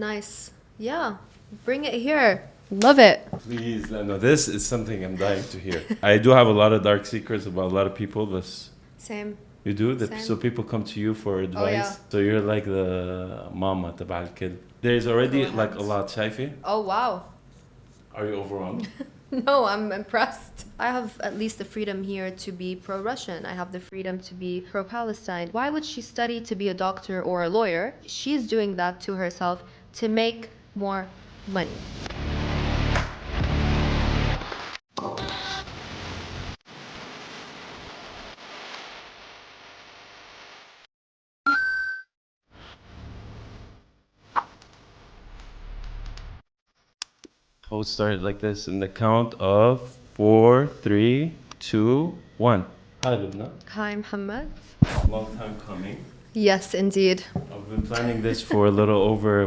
Nice. Yeah. Bring it here. Love it. Please, no, this is something I'm dying to hear. I do have a lot of dark secrets about a lot of people. Same. You do? Same. So people come to you for advice. Oh, yeah. So you're like the mama تبع الكل. There's already Go like ahead. a lot. شايفة? Oh, wow. Are you overwhelmed? No, I'm impressed. I have at least the freedom here to be pro-Russian. I have the freedom to be pro-Palestine. Why would she study to be a doctor or a lawyer? She's doing that to herself to make more money. We'll start like this in the count of 4, 3, 2, 1. Hi, Lubna. Hi, Muhammad. Long time coming. Yes, indeed. I've been planning this for a little over,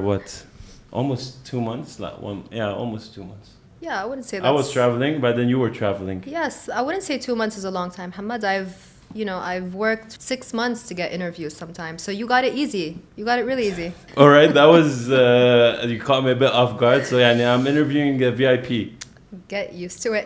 almost 2 months? Almost 2 months. Yeah, I wouldn't say that. I was traveling, but then you were traveling. Yes, I wouldn't say 2 months is a long time, Muhammad. I've worked 6 months to get interviews sometimes. So you got it easy. You got it really easy. All right, that was, you caught me a bit off guard. So I'm interviewing a VIP. Get used to it.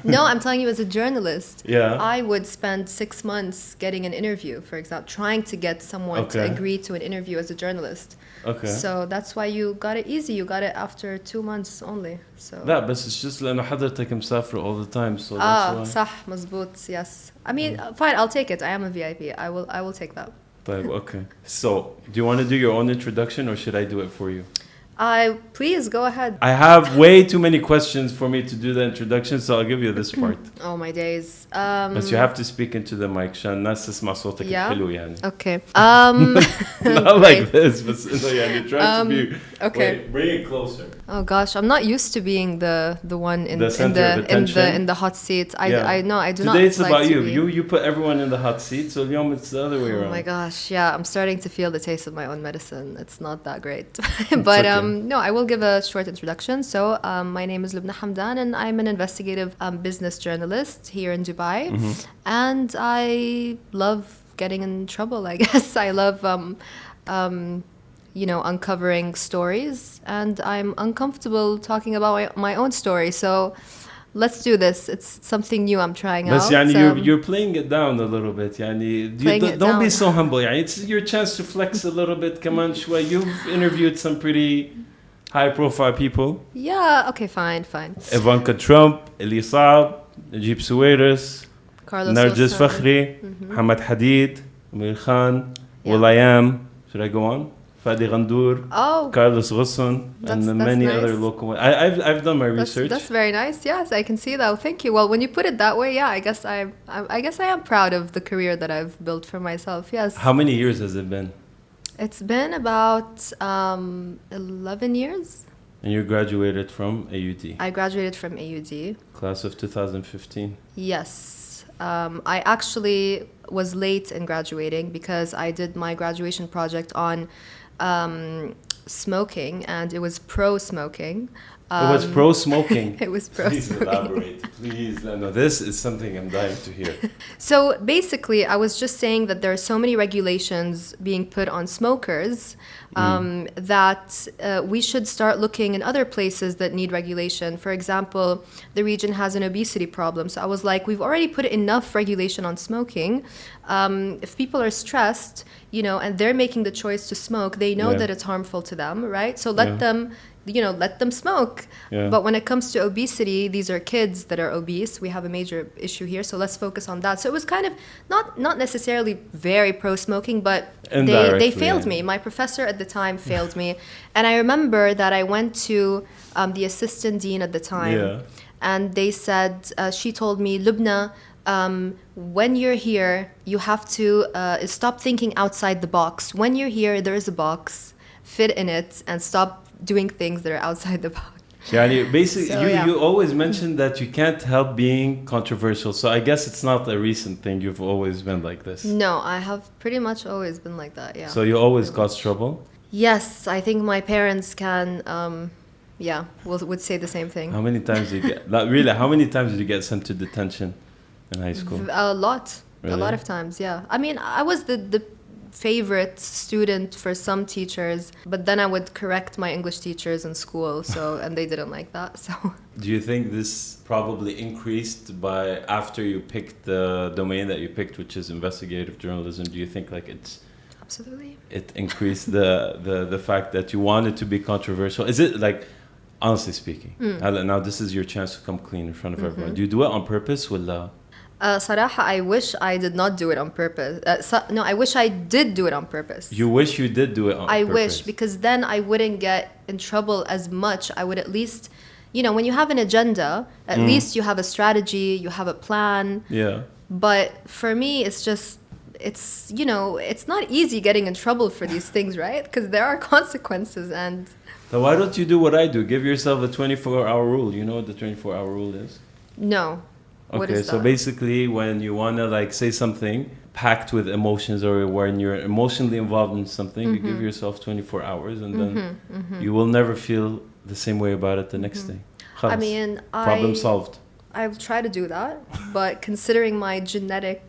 No, I'm telling you, as a journalist, Yeah. I would spend 6 months getting an interview, for example, trying to get someone to agree to an interview as a journalist. Okay. So that's why you got it easy. You got it after 2 months only. So. لا بس it's just لأنه حضرتك مسافر all the time, so that's why. صح مزبوط, yes. I mean, fine, I'll take it. I am a VIP. I will take that. طيب, okay. So, do you want to do your own introduction or should I do it for you? Please go ahead. I have way too many questions for me to do the introduction, so I'll give you this part. Oh my days. But you have to speak into the mic عشان الناس تسمع صوتك الحلو يعني. Okay. Not like this, but يعني try to be. Okay. Wait, bring it closer. Oh gosh, I'm not used to being the one in The center of attention. in the hot seat. I know I do Today not. Today it's like about to you. be. You put everyone in the hot seat, so اليوم it's the other way around. Oh my gosh, yeah, I'm starting to feel the taste of my own medicine. It's not that great, but no, I will give a short introduction. So my name is Lubna Hamdan, and I'm an investigative business journalist here in Dubai, and I love getting in trouble. I guess I love. Uncovering stories, and I'm uncomfortable talking about my own story. So let's do this. It's something new I'm trying out. But you're playing it down a little bit. Don't be so humble. It's your chance to flex a little bit. كمان شوي. You've interviewed some pretty high-profile people. Yeah. Okay. Fine. Ivanka Trump, Eli Saab, Najib Sawiris, Carlos Narjis Ghosn. Fakhri, Hamad Hadid, Amir Khan, Will.i.am. Should I go on? Fadi Ghandour, Carlos Ghosn, and many nice. other local ones. I've done my research. That's very nice. Yes, I can see that. Well, thank you. Well, when you put it that way, yeah, I guess I am proud of the career that I've built for myself. Yes. How many years has it been? It's been about 11 years. And you graduated from AUD? I graduated from AUD. Class of 2015? Yes. I actually was late in graduating because I did my graduation project on smoking, and it was pro-smoking. It was pro-smoking? It was pro-smoking. Please elaborate. Please. No, this is something I'm dying to hear. So basically, I was just saying that there are so many regulations being put on smokers that we should start looking in other places that need regulation. For example, the region has an obesity problem. So I was like, we've already put enough regulation on smoking. If people are stressed, and they're making the choice to smoke, they know that it's harmful to them, right? So let them smoke. Yeah. But when it comes to obesity, these are kids that are obese. We have a major issue here, so let's focus on that. So it was kind of not necessarily very pro-smoking, but they failed me. My professor at the time failed me. And I remember that I went to the assistant dean at the time, and they said, she told me, Lubna, when you're here, you have to stop thinking outside the box. When you're here, there is a box. Fit in it and stop doing things that are outside the box. Basically, you always mention that you can't help being controversial. So I guess it's not a recent thing. You've always been like this. No, I have pretty much always been like that, yeah. So you always cause trouble? Yes, I think my parents can, would say the same thing. How many times did you get, really, how many times did you get sent to detention in high school? A lot. Really? A lot of times, yeah. I mean, I was the favorite student for some teachers, but then I would correct my English teachers in school, and they didn't like that. So do you think this probably increased by after you picked the domain that you picked, which is investigative journalism? Do you think like absolutely it increased the fact that you wanted to be controversial? Is it like, honestly speaking, now this is your chance to come clean in front of everyone. Do you do it on purpose? صراحة I wish I did not do it on purpose. No, I wish I did do it on purpose. You wish you did do it on purpose? I wish, because then I wouldn't get in trouble as much. I would at least, when you have an agenda, at least you have a strategy, you have a plan. Yeah. But for me, it's not easy getting in trouble for these things, right? Because there are consequences. And so why don't you do what I do? Give yourself a 24-hour rule. You know what the 24-hour rule is? No. Okay, so basically when you want to like say something packed with emotions, or when you're emotionally involved in something, you give yourself 24 hours and then you will never feel the same way about it the next day. I mean, problem solved. I've tried to do that, but considering my genetic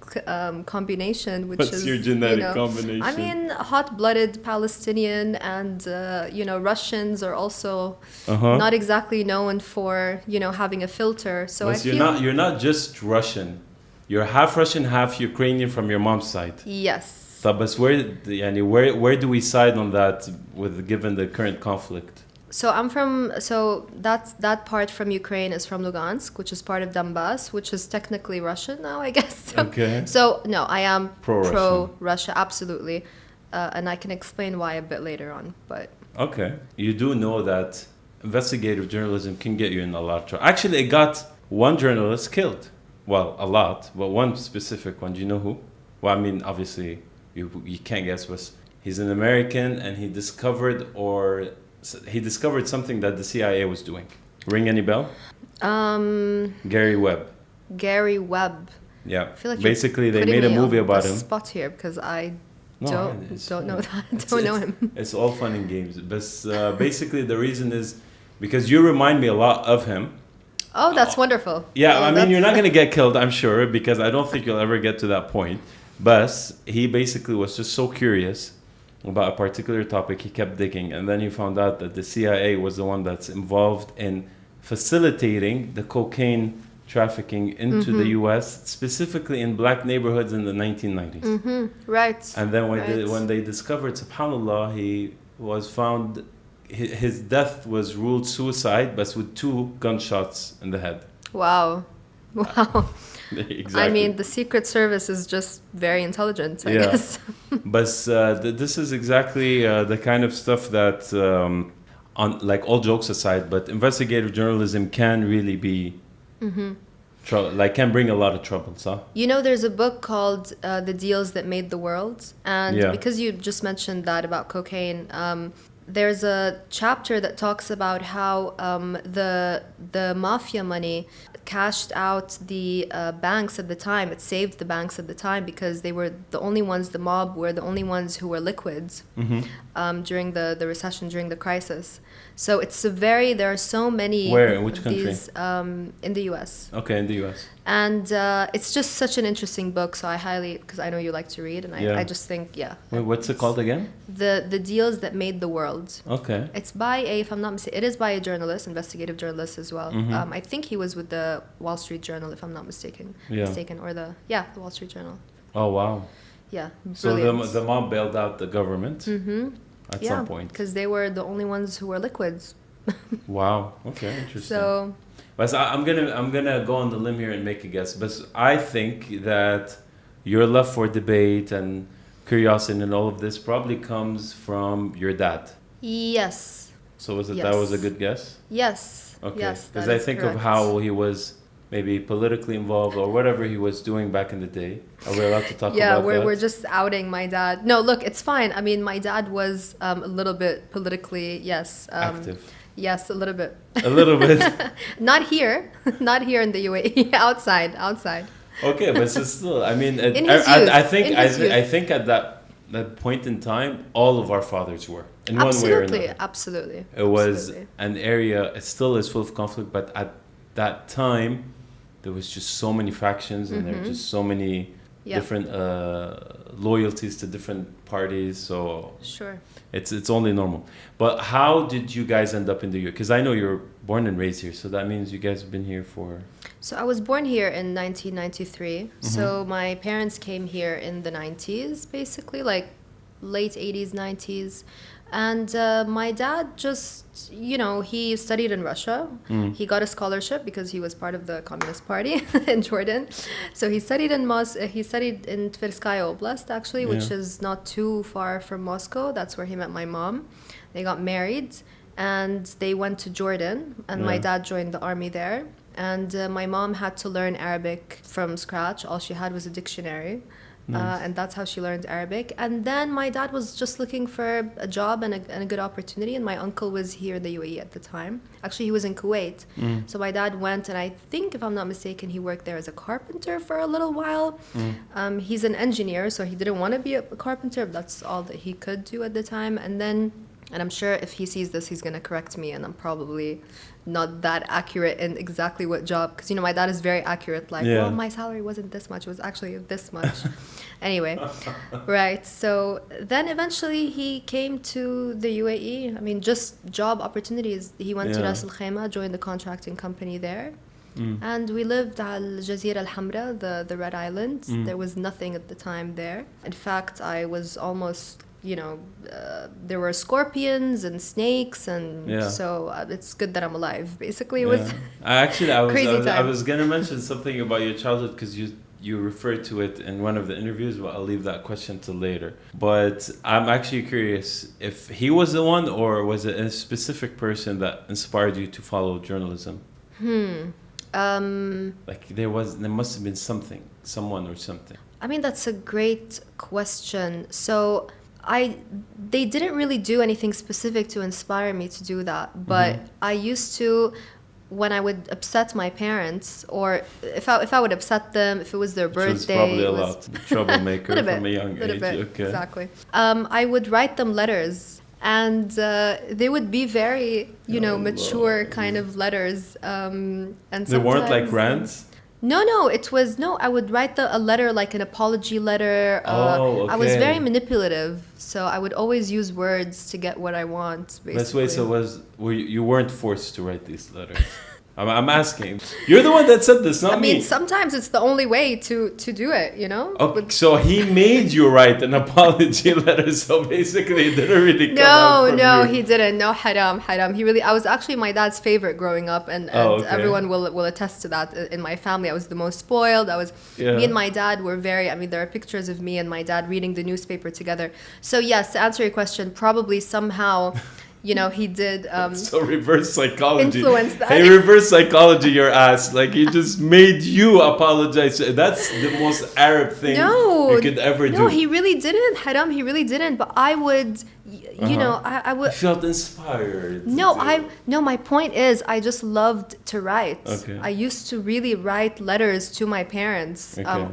combination, which What's your genetic combination? I mean, hot-blooded Palestinian and Russians are also not exactly known for having a filter. So you're not just Russian. You're half Russian, half Ukrainian from your mom's side. Yes. So, but where do we side on that given the current conflict? So that part from Ukraine is from Lugansk, which is part of Donbass, which is technically Russian now, I guess. Okay. So no, I am pro-Russia, absolutely, and I can explain why a bit later on. But okay, you do know that investigative journalism can get you in a lot of trouble. Actually, it got one journalist killed. Well, a lot, but one specific one. Do you know who? Well, I mean, obviously, you can't guess. But he's an American, and he discovered something that the CIA was doing. Ring any bell? Gary Webb. Gary Webb. Yeah. I feel like basically they made a movie about him. Spot here because I don't know that. Don't know him. It's all fun and games. But basically the reason is because you remind me a lot of him. Oh, that's wonderful. Yeah, I mean, you're not going to get killed, I'm sure, because I don't think you'll ever get to that point. But he basically was just so curious about a particular topic. He kept digging, and then he found out that the CIA was the one that's involved in facilitating the cocaine trafficking into the U.S., specifically in black neighborhoods in the 1990s. Right. And then when they discovered, subhanAllah, he was found, his death was ruled suicide, but with 2 gunshots in the head. Wow. Exactly. I mean, the Secret Service is just very intelligent, I guess. But this is exactly the kind of stuff that, like all jokes aside, but investigative journalism can really be, can bring a lot of trouble. So? There's a book called The Deals That Made the World. And because you just mentioned that about cocaine, there's a chapter that talks about how the mafia money cashed out the banks at the time. It saved the banks at the time because they were the only ones, the mob were the only ones who were liquids during the recession, during the crisis. So there are so many. Where? In which country? In the US. Okay, in the US. And it's just such an interesting book, so I highly, because I know you like to read, and I just think, Wait, what's it called again? The Deals That Made the World. Okay. It's by if I'm not mistaken, it is by a journalist, investigative journalist as well. I think he was with the Wall Street Journal, if I'm not mistaken. Or the Wall Street Journal. Oh, wow. Yeah, brilliant. So the mob bailed out the government at some point. Because they were the only ones who were liquids. Wow. Okay, interesting. So, but I'm gonna go on the limb here and make a guess. But I think that your love for debate and curiosity and all of this probably comes from your dad. Yes. So that was a good guess? Yes. Okay. Yes. Because I think correct. of how he was maybe politically involved or whatever he was doing back in the day. Are we allowed to talk about that? Yeah, we're just outing my dad. No, look, it's fine. I mean, my dad was a little bit politically, active. Yes, a little bit. A little bit. Not here in the UAE. outside. Okay, but still, I mean, I think at that point in time, all of our fathers were in one way or another. Absolutely. It was an area. It still is full of conflict, but at that time, there was just so many factions, and there were just so many different loyalties to different parties. So sure, it's only normal. But how did you guys end up in the U.S.? Because I know you're born and raised here, so that means you guys have been here for... So I was born here in 1993. So my parents came here in the 90s, basically, like late 80s, 90s. And my dad just, he studied in Russia. He got a scholarship because he was part of the Communist Party in Jordan. So he studied he studied in Tverskaya Oblast, actually, which is not too far from Moscow. That's where he met my mom. They got married and they went to Jordan, and my dad joined the army there. And my mom had to learn Arabic from scratch. All she had was a dictionary. Nice. And that's how she learned Arabic. And then my dad was just looking for a job and a good opportunity. And my uncle was here in the UAE at the time. Actually, he was in Kuwait. So my dad went, and I think, if I'm not mistaken, he worked there as a carpenter for a little while. He's an engineer, so he didn't want to be a carpenter. But that's all that he could do at the time. And I'm sure if he sees this, he's going to correct me. And I'm probably not that accurate in exactly what job. Because, my dad is very accurate. Like, well, my salary wasn't this much. It was actually this much. Anyway, right. So then eventually he came to the UAE. I mean, just job opportunities. He went to Ras Al Khaimah, joined the contracting company there. And we lived at Jazira Al Hamra, the Red Island. There was nothing at the time there. In fact, I was almost... there were scorpions and snakes, and so it's good that I'm alive. Basically, it was I was gonna mention something about your childhood because you referred to it in one of the interviews, but I'll leave that question till later. But I'm actually curious if he was the one, or was it a specific person that inspired you to follow journalism? Like there must have been someone or something. I mean, that's a great question. So they didn't really do anything specific to inspire me to do that, but I used to, when I would upset my parents, or if I would upset them, if it was their birthday, probably a lot troublemaker from a young age. Okay. Exactly. I would write them letters, and they would be very, mature kind of letters. And they weren't like rants. No, I would write a letter, like an apology letter. Okay. I was very manipulative, so I would always use words to get what I want, basically. Let's wait, so you weren't forced to write these letters? I'm asking. You're the one that said this, not me. I mean, sometimes it's the only way to do it, Okay, so he made you write an apology letter, so basically it didn't really come out from you. He didn't. No, haram. I was actually my dad's favorite growing up, and everyone will attest to that. In my family, I was the most spoiled. Me and my dad were very, there are pictures of me and my dad reading the newspaper together. So yes, to answer your question, probably somehow... he did so reverse psychology. Influence that. Hey, reverse psychology your ass. Like he just made you apologize. That's the most Arab thing you could ever do. No, he really didn't. Haram, he really didn't. But I would I would... You felt inspired. No, my point is I just loved to write. Okay. I used to really write letters to my parents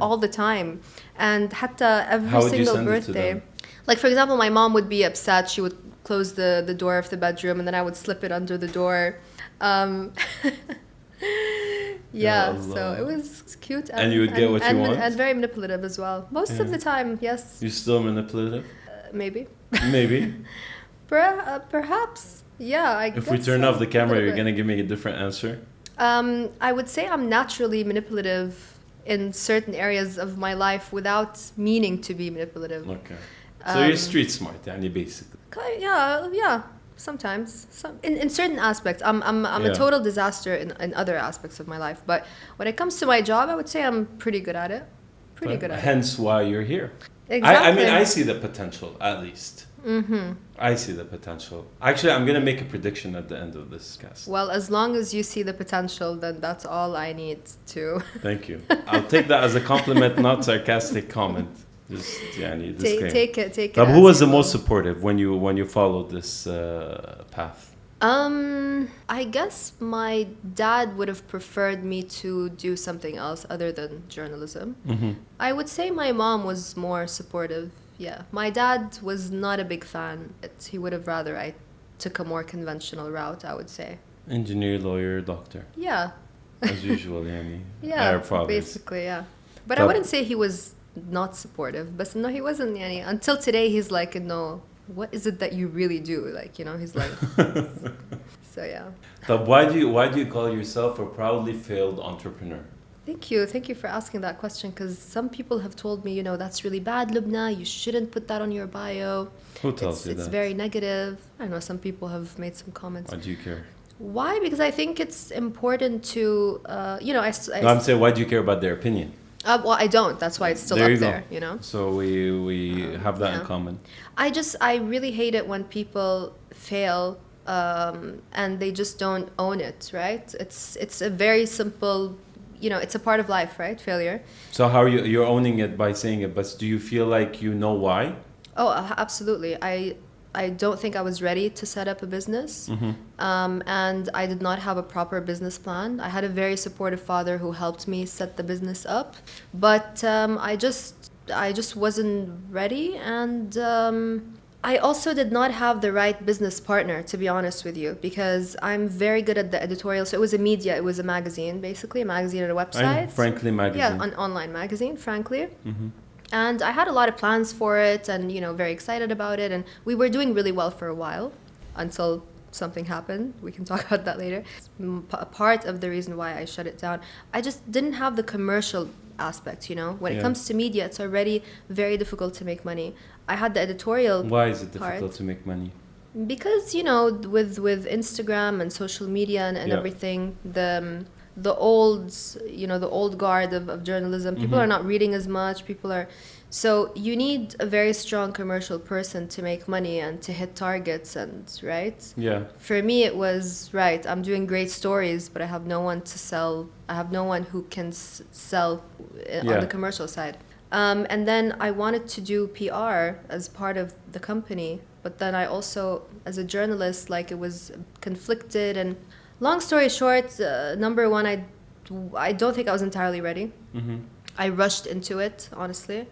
all the time. And hatta every single birthday. Like, for example, my mom would be upset. She would close the door of the bedroom, and then I would slip it under the door. So it was cute. And you would get what you want? And very manipulative as well. Most of the time, yes. You're still manipulative? Maybe. Maybe. Perhaps. Yeah, I guess. If we turn off the camera, you're going to give me a different answer? I would say I'm naturally manipulative in certain areas of my life without meaning to be manipulative. Okay. So you're street smart, basically. Yeah. Sometimes, in certain aspects, I'm a total disaster in other aspects of my life. But when it comes to my job, I would say I'm pretty good at it. Hence why you're here. Exactly. I see the potential, at least. I see the potential. Actually, I'm gonna make a prediction at the end of this cast. Well, as long as you see the potential, then that's all I need to. Thank you. I'll take that as a compliment, not sarcastic comment. Just take it. But who was the most supportive when you followed this path? I guess my dad would have preferred me to do something else other than journalism. I would say my mom was more supportive. Yeah, my dad was not a big fan. He would have rather I took a more conventional route, I would say. Engineer, lawyer, doctor. Yeah. As usual, Arab fathers. Basically, yeah. But I wouldn't say he was not supportive. But no, he wasn't. Yani, until today, he's like, no, what is it that you really do? Like, he's like, so yeah. So why do you call yourself a proudly failed entrepreneur? Thank you for asking that question, because some people have told me, that's really bad, Lubna. You shouldn't put that on your bio. Who tells you that? It's very negative. I don't know. Some people have made some comments. Why do you care? Why? Because I think it's important to, I'm saying, why do you care about their opinion? Well, I don't. That's why it's still up there, So we have that in common. I really hate it when people fail and they just don't own it, right? It's a very simple, it's a part of life, right? Failure. So how are you're owning it by saying it, but do you feel like you know why? Oh, absolutely. I don't think I was ready to set up a business. And I did not have a proper business plan. I had a very supportive father who helped me set the business up. But I just wasn't ready. And I also did not have the right business partner, to be honest with you, because I'm very good at the editorial. So it was it was a magazine, basically, a magazine and a website. Frankly magazine. Yeah, an online magazine, frankly. And I had a lot of plans for it and, very excited about it. And we were doing really well for a while until something happened. We can talk about that later. Part of the reason why I shut it down, I just didn't have the commercial aspect, When it comes to media, it's already very difficult to make money. I had the editorial Why is it difficult to make money? Because, with Instagram and social media and everything, the old guard of journalism, people are not reading as much, so you need a very strong commercial person to make money and to hit targets, and right? Yeah. For me, it was, right, I'm doing great stories, but I have no one to sell. I have no one who can sell on the commercial side. And then I wanted to do PR as part of the company, but then I also, as a journalist, it was conflicted. And long story short, number one, I don't think I was entirely ready. I rushed into it, honestly.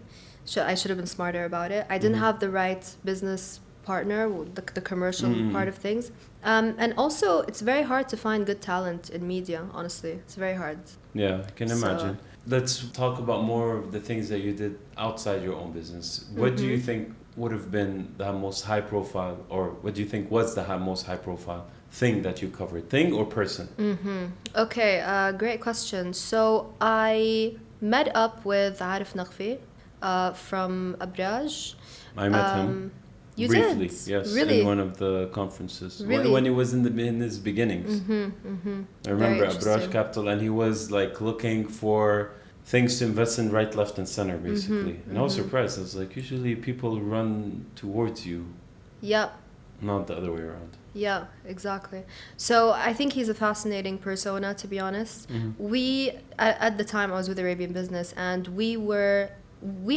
I should have been smarter about it. I didn't have the right business partner, the commercial part of things. And also, it's very hard to find good talent in media, honestly. It's very hard. Yeah, I can imagine. Let's talk about more of the things that you did outside your own business. What do you think would have been the most high profile, or what do you think was the most high profile thing that you covered? Thing or person? Okay, great question. So I met up with Arif Naqfi from Abraj. I met him. You briefly, did? Yes, really? in one of the conferences. Really? When he was in his beginnings. I remember Abraj Capital, and he was looking for things to invest in right, left, and center, basically. And I was surprised. I was like, usually people run towards you. Yeah. Not the other way around. Yeah, exactly. So I think he's a fascinating persona, to be honest. We, at the time, I was with Arabian Business, and we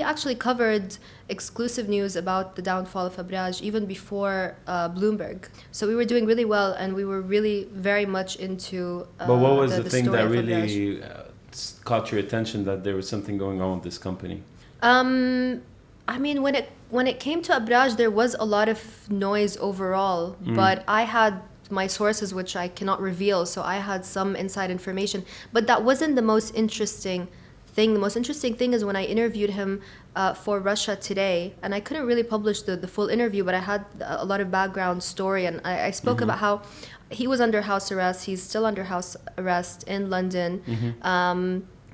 actually covered exclusive news about the downfall of Abraj even before Bloomberg. So we were doing really well, and we were really very much into but what was the thing that really caught your attention, that there was something going on with this company? I mean, when it came to Abraj, there was a lot of noise overall, but I had my sources, which I cannot reveal, so I had some inside information. But that wasn't the most interesting thing. The most interesting thing is when I interviewed him for Russia Today, and I couldn't really publish the full interview, but I had a lot of background story, and I spoke about how he was under house arrest. He's still under house arrest in London.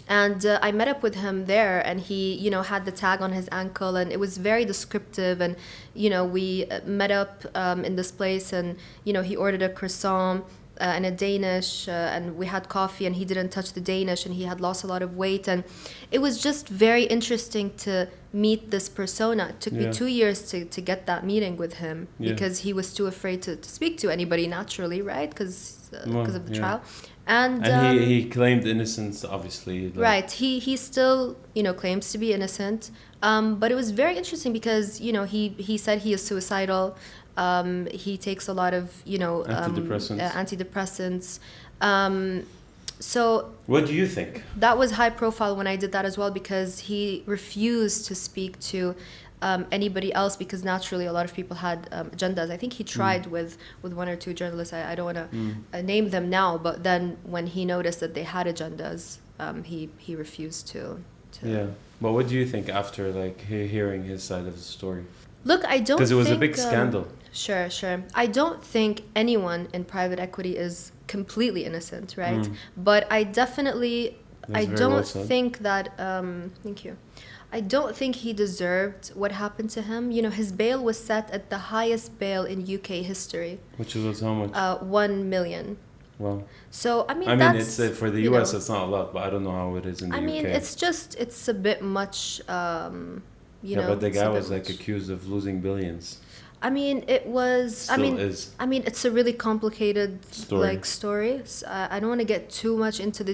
And I met up with him there, and he, had the tag on his ankle, and it was very descriptive. And, we met up in this place, and, he ordered a croissant and a Danish, and we had coffee, and he didn't touch the Danish, and he had lost a lot of weight. And it was just very interesting to meet this persona. It took me 2 years to get that meeting with him, because he was too afraid to speak to anybody naturally, right? Because of the trial. And he claimed innocence, obviously. Right. He still, claims to be innocent. But it was very interesting because, he said he is suicidal. He takes a lot of, antidepressants. So what do you think? That was high profile when I did that as well, because he refused to speak to anybody else, because naturally a lot of people had agendas. I think he tried with one or two journalists. I don't want to name them now, but then when he noticed that they had agendas, he refused to Yeah. But what do you think after like hearing his side of the story? Look, I don't, because it was a big scandal. Sure. I don't think anyone in private equity is completely innocent, right? But I definitely, I don't think that, thank you. I don't think he deserved what happened to him. You know, his bail was set at the highest bail in UK history. Which was how much? 1 million. Wow. So, I mean, it's for the US, it's not a lot, but I don't know how it is in the UK. I mean, it's a bit much, you know. But the guy was like accused of losing billions. I mean, it was. Still is. I mean, it's a really complicated story. So I don't want to get too much into the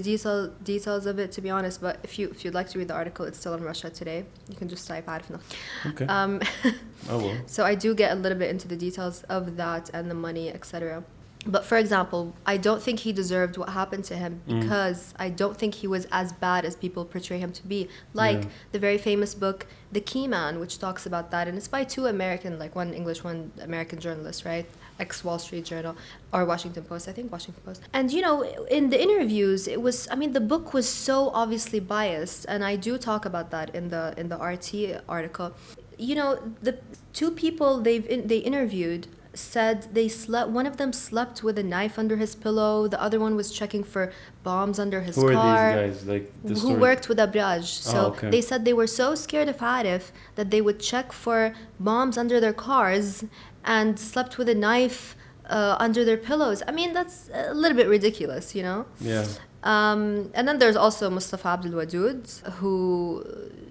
details of it, to be honest. But if you'd like to read the article, it's still on Russia Today. You can just type عارفنا. Okay. I will. So I do get a little bit into the details of that and the money, etc. But for example, I don't think he deserved what happened to him because I don't think he was as bad as people portray him to be. Like the very famous book, The Key Man, which talks about that. And it's by two American, like one English, one American journalist, right? Ex-Wall Street Journal or Washington Post, I think Washington Post. And, you know, in the interviews, it was, I mean, the book was so obviously biased. And I do talk about that in the RT article. You know, the two people they interviewed said one of them slept with a knife under his pillow, the other one was checking for bombs under his car. Who are these guys? Like who worked with Abraj. So they said they were so scared of Arif that they would check for bombs under their cars and slept with a knife under their pillows. I mean, that's a little bit ridiculous, you know? Yeah. And then there's also Mustafa Abdul Wadud, who,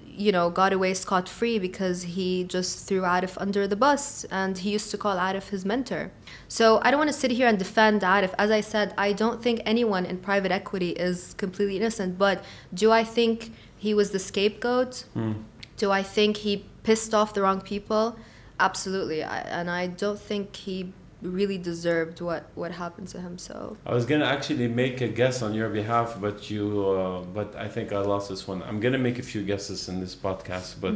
you know, got away scot-free because he just threw Arif under the bus, and he used to call Arif his mentor. So I don't want to sit here and defend Arif. As I said, I don't think anyone in private equity is completely innocent, but do I think he was the scapegoat? Do I think he pissed off the wrong people? Absolutely. And I don't think he really deserved what happened to him. So I was gonna actually make a guess on your behalf, but but I think I lost this one. I'm gonna make a few guesses in this podcast, but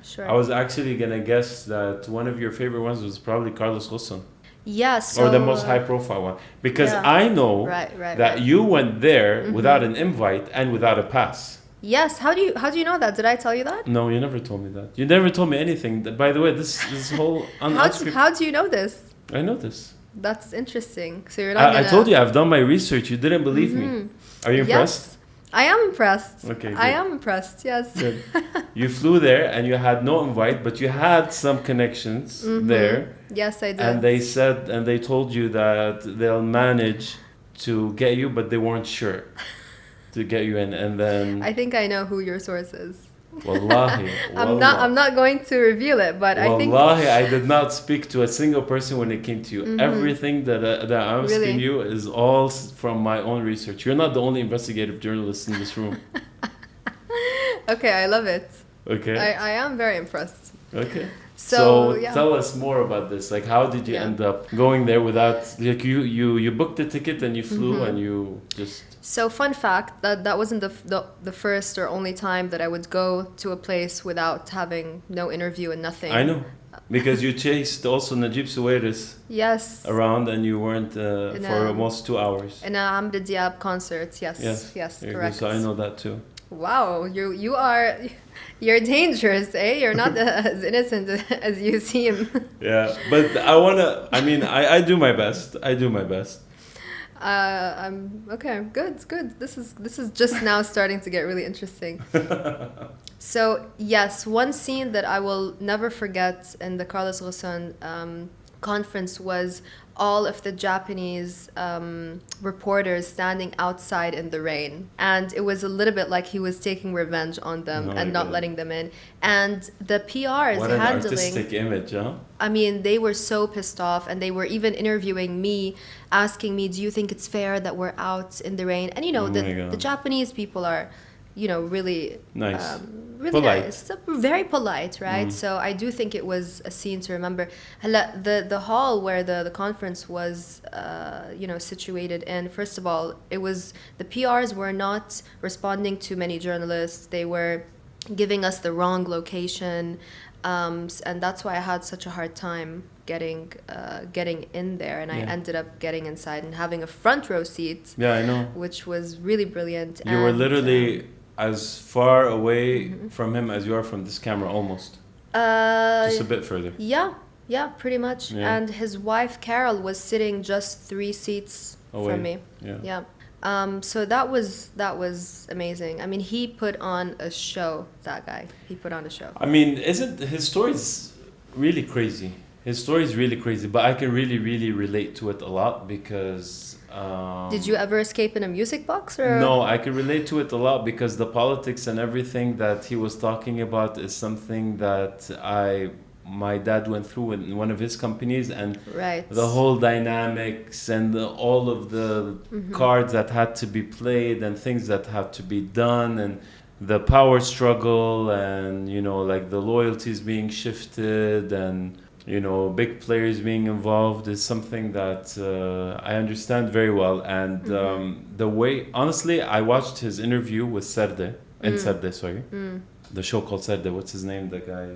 sure. I was actually gonna guess that one of your favorite ones was probably Carlos Ghosn. Yes. Or the most high profile one, because I know that you went there without an invite and without a pass. Yes. How do you know that? Did I tell you that? No, you never told me that. You never told me anything. By the way, this whole how do you know this? I know this. That's interesting. So you're not. I told you I've done my research. You didn't believe me. Are you impressed? Yes, I am impressed. Okay, good. I am impressed. Yes. Good. You flew there and you had no invite, but you had some connections there. Yes, I did. And they told you that they'll manage to get you, but they weren't sure to get you in. And then I think I know who your source is. Wallahi. I'm not going to reveal it, but I think Wallahi, I did not speak to a single person when it came to you. Everything that I'm asking you is all from my own research. You're not the only investigative journalist in this room. Okay, I love it. Okay. I am very impressed. Okay. So tell us more about this. Like, how did you end up going there without, like, you booked the ticket and you flew and you just... So fun fact, that wasn't the first or only time that I would go to a place without having no interview and nothing. I know. Because you chased also Najib Sawiris around and you weren't for almost 2 hours. In a Amr Diab concert, yes, correct. So I know that too. Wow, you're dangerous, eh? You're not as innocent as you seem. Yeah, but I do my best. I'm okay. Good. This is just now starting to get really interesting. So yes, one scene that I will never forget in the Carlos Ghosn conference was all of the Japanese reporters standing outside in the rain, and it was a little bit like he was taking revenge on them and not letting them in. And the PRs what an artistic image, huh? I mean, they were so pissed off, and they were even interviewing me, asking me, "Do you think it's fair that we're out in the rain?" And you know, the Japanese people are, you know, really nice. Really polite. Nice. Very polite, right? So I do think it was a scene to remember. The hall where the conference was, you know, situated in, first of all, the PRs were not responding to many journalists. They were giving us the wrong location, and that's why I had such a hard time getting in there, and I ended up getting inside and having a front row seat. Yeah, I know. Which was really brilliant. You were literally as far away from him as you are from this camera, almost. Just a bit further. Yeah, pretty much. Yeah. And his wife Carol was sitting just 3 seats from me. Yeah. So that was amazing. I mean, he put on a show. That guy, he put on a show. I mean, isn't his story's really crazy? His story is really crazy, but I can really, really relate to it a lot because... Did you ever escape in a music box? Or? No, I can relate to it a lot because the politics and everything that he was talking about is something that my dad went through in one of his companies, and the whole dynamics and all of the cards that had to be played and things that had to be done, and the power struggle, and like the loyalties being shifted, and big players being involved is something that I understand very well. And the way, honestly, I watched his interview with Serde, the show called Serde. What's his name? The guy,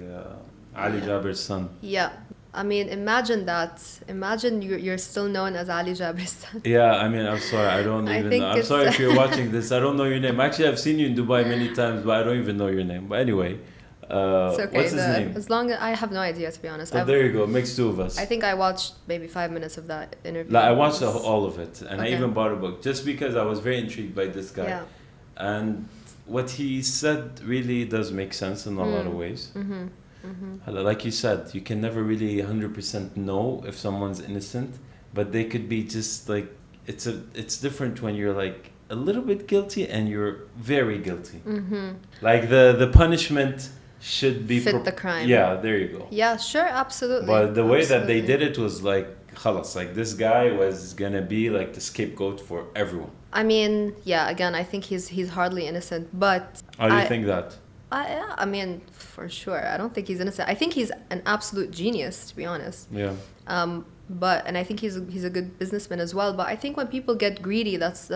Ali Jaber's son. Yeah. I mean, imagine that. Imagine you're still known as Ali Jaber's son. Yeah, I mean, I'm sorry. I don't even know. I'm sorry if you're watching this. I don't know your name. Actually, I've seen you in Dubai many times, but I don't even know your name. But anyway. It's okay. What's his name? As long as I have no idea, to be honest. But there you go. Makes two of us. I think I watched maybe 5 minutes of that interview. Like, I watched all of it, and I even bought a book just because I was very intrigued by this guy. Yeah. And what he said really does make sense in a lot of ways. Like you said, you can never really 100% know if someone's innocent, but they could be just like it's different when you're like a little bit guilty and you're very guilty. Like the punishment should be fit the crime. Yeah, there you go. Yeah, sure, absolutely. But the way that they did it was like khalas, like this guy was gonna be like the scapegoat for everyone. I mean, yeah, again, I think he's hardly innocent, but How do you think that? I mean, for sure, I don't think he's innocent. I think he's an absolute genius, to be honest. Yeah. And I think he's a good businessman as well. But I think when people get greedy, that's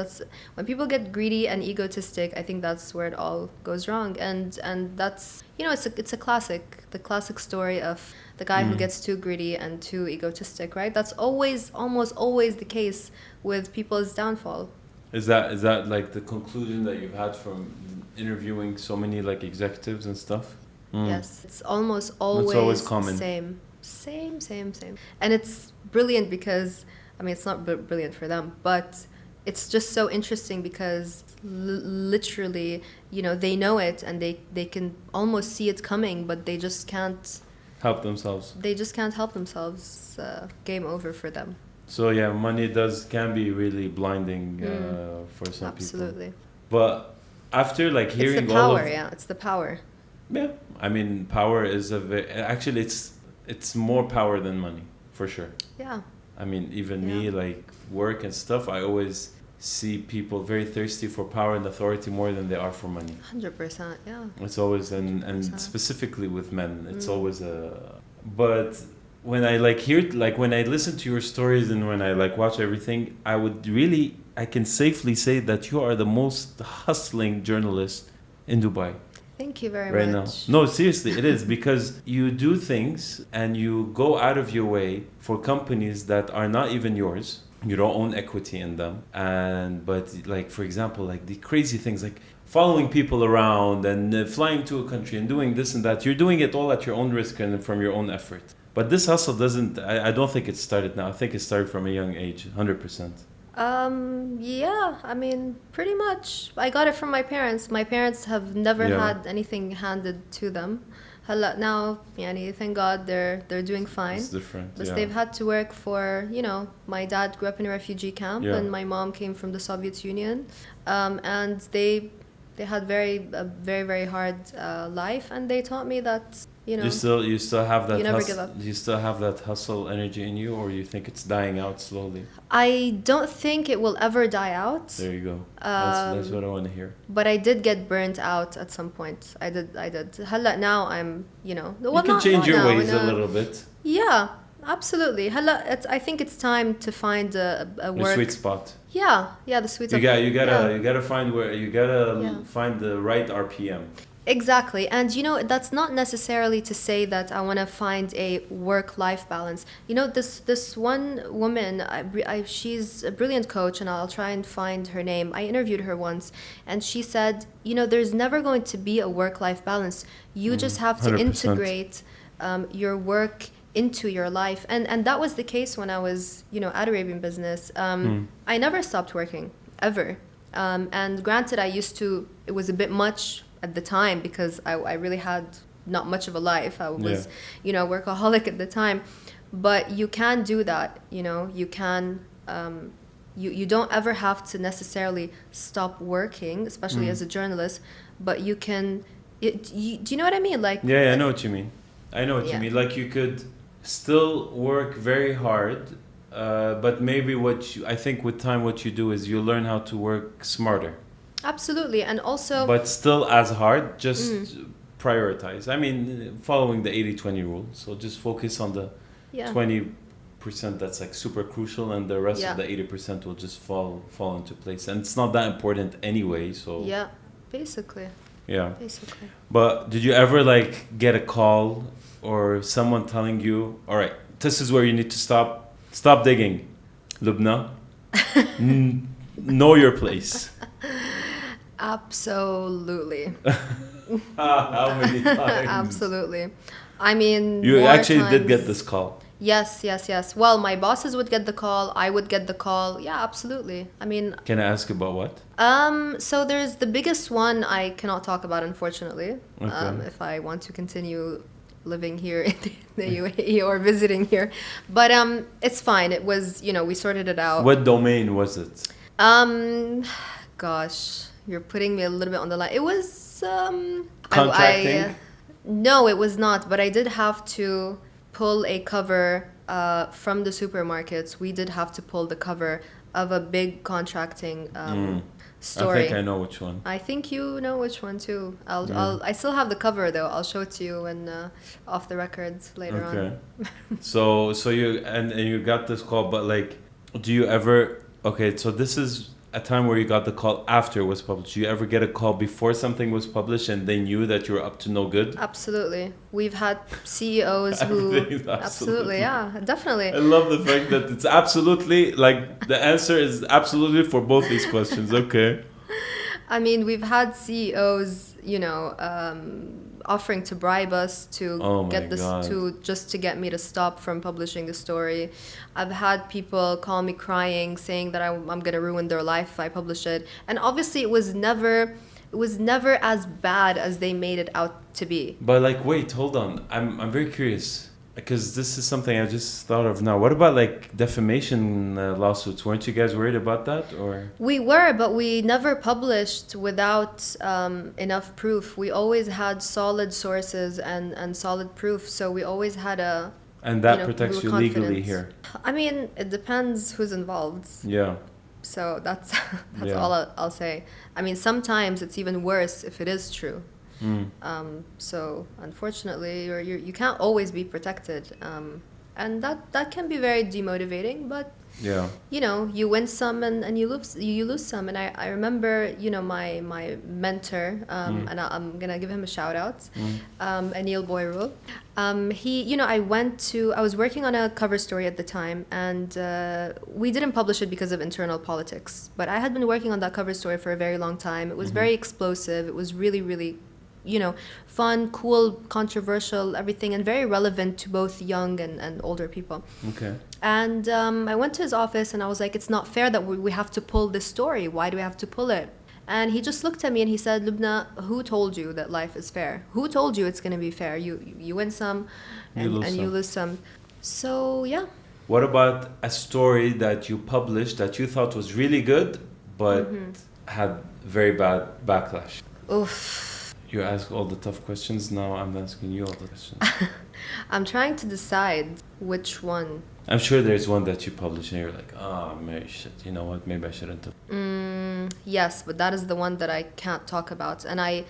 when people get greedy and egotistic, I think that's where it all goes wrong. And that's it's a classic, the classic story of the guy who gets too greedy and too egotistic, right? That's almost always the case with people's downfall. Is that like the conclusion that you've had from interviewing so many like executives and stuff? Yes, it's almost always common. Same. And it's brilliant because, I mean, it's not brilliant for them, but it's just so interesting because literally, they know it and they can almost see it coming, but they just can't help themselves. They just can't help themselves. Game over for them. So yeah, money can be really blinding for some people. Absolutely. But after like hearing it's the power, it's the power. Yeah, I mean, power is actually it's more power than money, for sure. Yeah. I mean, even me, like work and stuff, I always see people very thirsty for power and authority more than they are for money. 100%, yeah. It's always, and specifically with men, it's always but when I when I listen to your stories and when I like watch everything, I can safely say that you are the most hustling journalist in Dubai. Thank you very much. Right now. No, seriously, it is because you do things and you go out of your way for companies that are not even yours. You don't own equity in them. But like, for example, like the crazy things like following people around and flying to a country and doing this and that. You're doing it all at your own risk and from your own effort. But this hustle I don't think it started now. I think it started from a young age, 100%. Yeah, I mean, pretty much. I got it from my parents. My parents have never had anything handed to them. Now, thank God they're doing fine. It's different. But they've had to work for, my dad grew up in a refugee camp and my mom came from the Soviet Union. And they had a very, very hard life, and they taught me that you still have that you never give up. Do you still have that hustle energy in you, or you think it's dying out slowly? I don't think it will ever die out. There you go. That's what I want to hear. But I did get burnt out at some point. I did. Now I'm, you can change your ways a little bit. Yeah, absolutely. I think it's time to find a work. A sweet spot. Yeah, the sweet spot. You gotta find find the right RPM. Exactly. And that's not necessarily to say that I want to find a work-life balance. This one woman, she's a brilliant coach, and I'll try and find her name. I interviewed her once, and she said, there's never going to be a work-life balance. You just have to 100%. integrate your work into your life. And that was the case when I was, at Arabian Business. I never stopped working, ever. And granted, it was a bit much at the time because I really had not much of a life. I was, workaholic at the time. But you can do that, you can, you don't ever have to necessarily stop working, especially as a journalist, but you can, do you know what I mean? Like, Yeah, I know what you mean. I know what you mean. Like, you could still work very hard, but maybe I think with time what you do is you learn how to work smarter. Absolutely. And also, but still as hard, just prioritize. I mean, following the 80-20 rule. So just focus on the 20% that's like super crucial, and the rest of the 80% will just fall into place. And it's not that important anyway, so yeah, basically. But did you ever like get a call or someone telling you, all right, this is where you need to stop digging, Lubna, know your place? Absolutely. How many times? Absolutely. I mean, you actually did get this call. Yes. Well, my bosses would get the call. I would get the call. Yeah, absolutely. I mean, can I ask about what? So there's the biggest one I cannot talk about, unfortunately. Okay. If I want to continue living here in the UAE or visiting here, but it's fine. It was, we sorted it out. What domain was it? Gosh, you're putting me a little bit on the line. It was contracting. No, it was not. But I did have to pull a cover from the supermarkets. We did have to pull the cover of a big contracting story. I think I know which one. I think you know which one too. I still have the cover though. I'll show it to you when off the records later on. Okay. so you and you got this call, but like, do you ever? Okay, so this is a time where you got the call after it was published. Do you ever get a call before something was published and they knew that you were up to no good? Absolutely. We've had CEOs who... Absolutely, yeah, definitely. I love the fact that it's absolutely, like, the answer is absolutely for both these questions. Okay. I mean, we've had CEOs, offering to bribe us to just to get me to stop from publishing the story. I've had people call me crying, saying that I'm going to ruin their life if I publish it. And obviously, it was never as bad as they made it out to be. But like, wait, hold on. I'm very curious, because this is something I just thought of now. What about like defamation lawsuits? Weren't you guys worried about that, or? We were, but we never published without enough proof. We always had solid sources and solid proof, so we always had a... And that protects you legally here. I mean, it depends who's involved. Yeah. So that's all I'll say. I mean, sometimes it's even worse if it is true. So unfortunately, you can't always be protected, and that can be very demotivating. But you win some and you lose some. And I remember my mentor, and I'm gonna give him a shout out, Anil Boyrul. I was working on a cover story at the time, and we didn't publish it because of internal politics. But I had been working on that cover story for a very long time. It was very explosive. It was really, really fun, cool, controversial, everything, and very relevant to both young and older people. Okay. And I went to his office and I was like, it's not fair that we have to pull this story. Why do we have to pull it? And he just looked at me and he said, Lubna, who told you that life is fair? Who told you it's going to be fair? You win some and you lose some. So, yeah. What about a story that you published that you thought was really good, but had very bad backlash? Oof. You ask all the tough questions, now I'm asking you all the questions. I'm trying to decide which one. I'm sure there's one that you publish and you're like, maybe shit, you know what, maybe I shouldn't have. Yes, but that is the one that I can't talk about. And I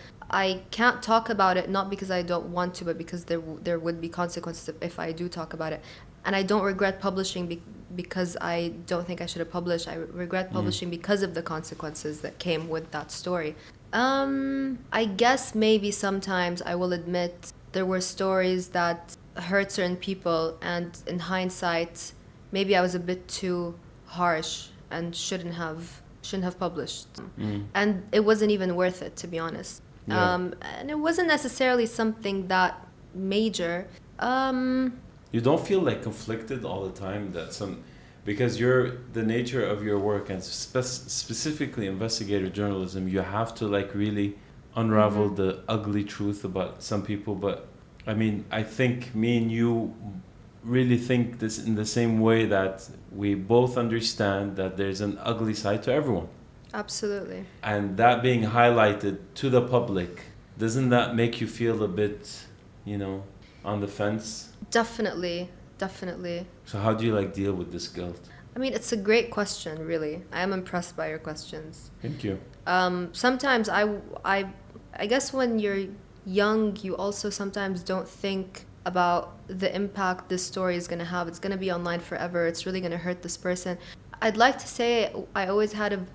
can't talk about it not because I don't want to, but because there would be consequences if I do talk about it. And I don't regret publishing because I don't think I should have published. I regret publishing because of the consequences that came with that story. I guess maybe sometimes I will admit there were stories that hurt certain people, and in hindsight, maybe I was a bit too harsh and shouldn't have published. And it wasn't even worth it, to be honest. Yeah. And it wasn't necessarily something that major. You don't feel like conflicted all the time that because the nature of your work and specifically investigative journalism, you have to like really unravel the ugly truth about some people. But I mean, I think me and you really think this in the same way, that we both understand that there's an ugly side to everyone. Absolutely. And that being highlighted to the public, doesn't that make you feel a bit, on the fence? Definitely. So how do you like deal with this guilt? I mean, it's a great question, really. I am impressed by your questions. Thank you. Sometimes I guess when you're young, you also sometimes don't think about the impact this story is going to have. It's going to be online forever. It's really going to hurt this person. I'd like to say I always had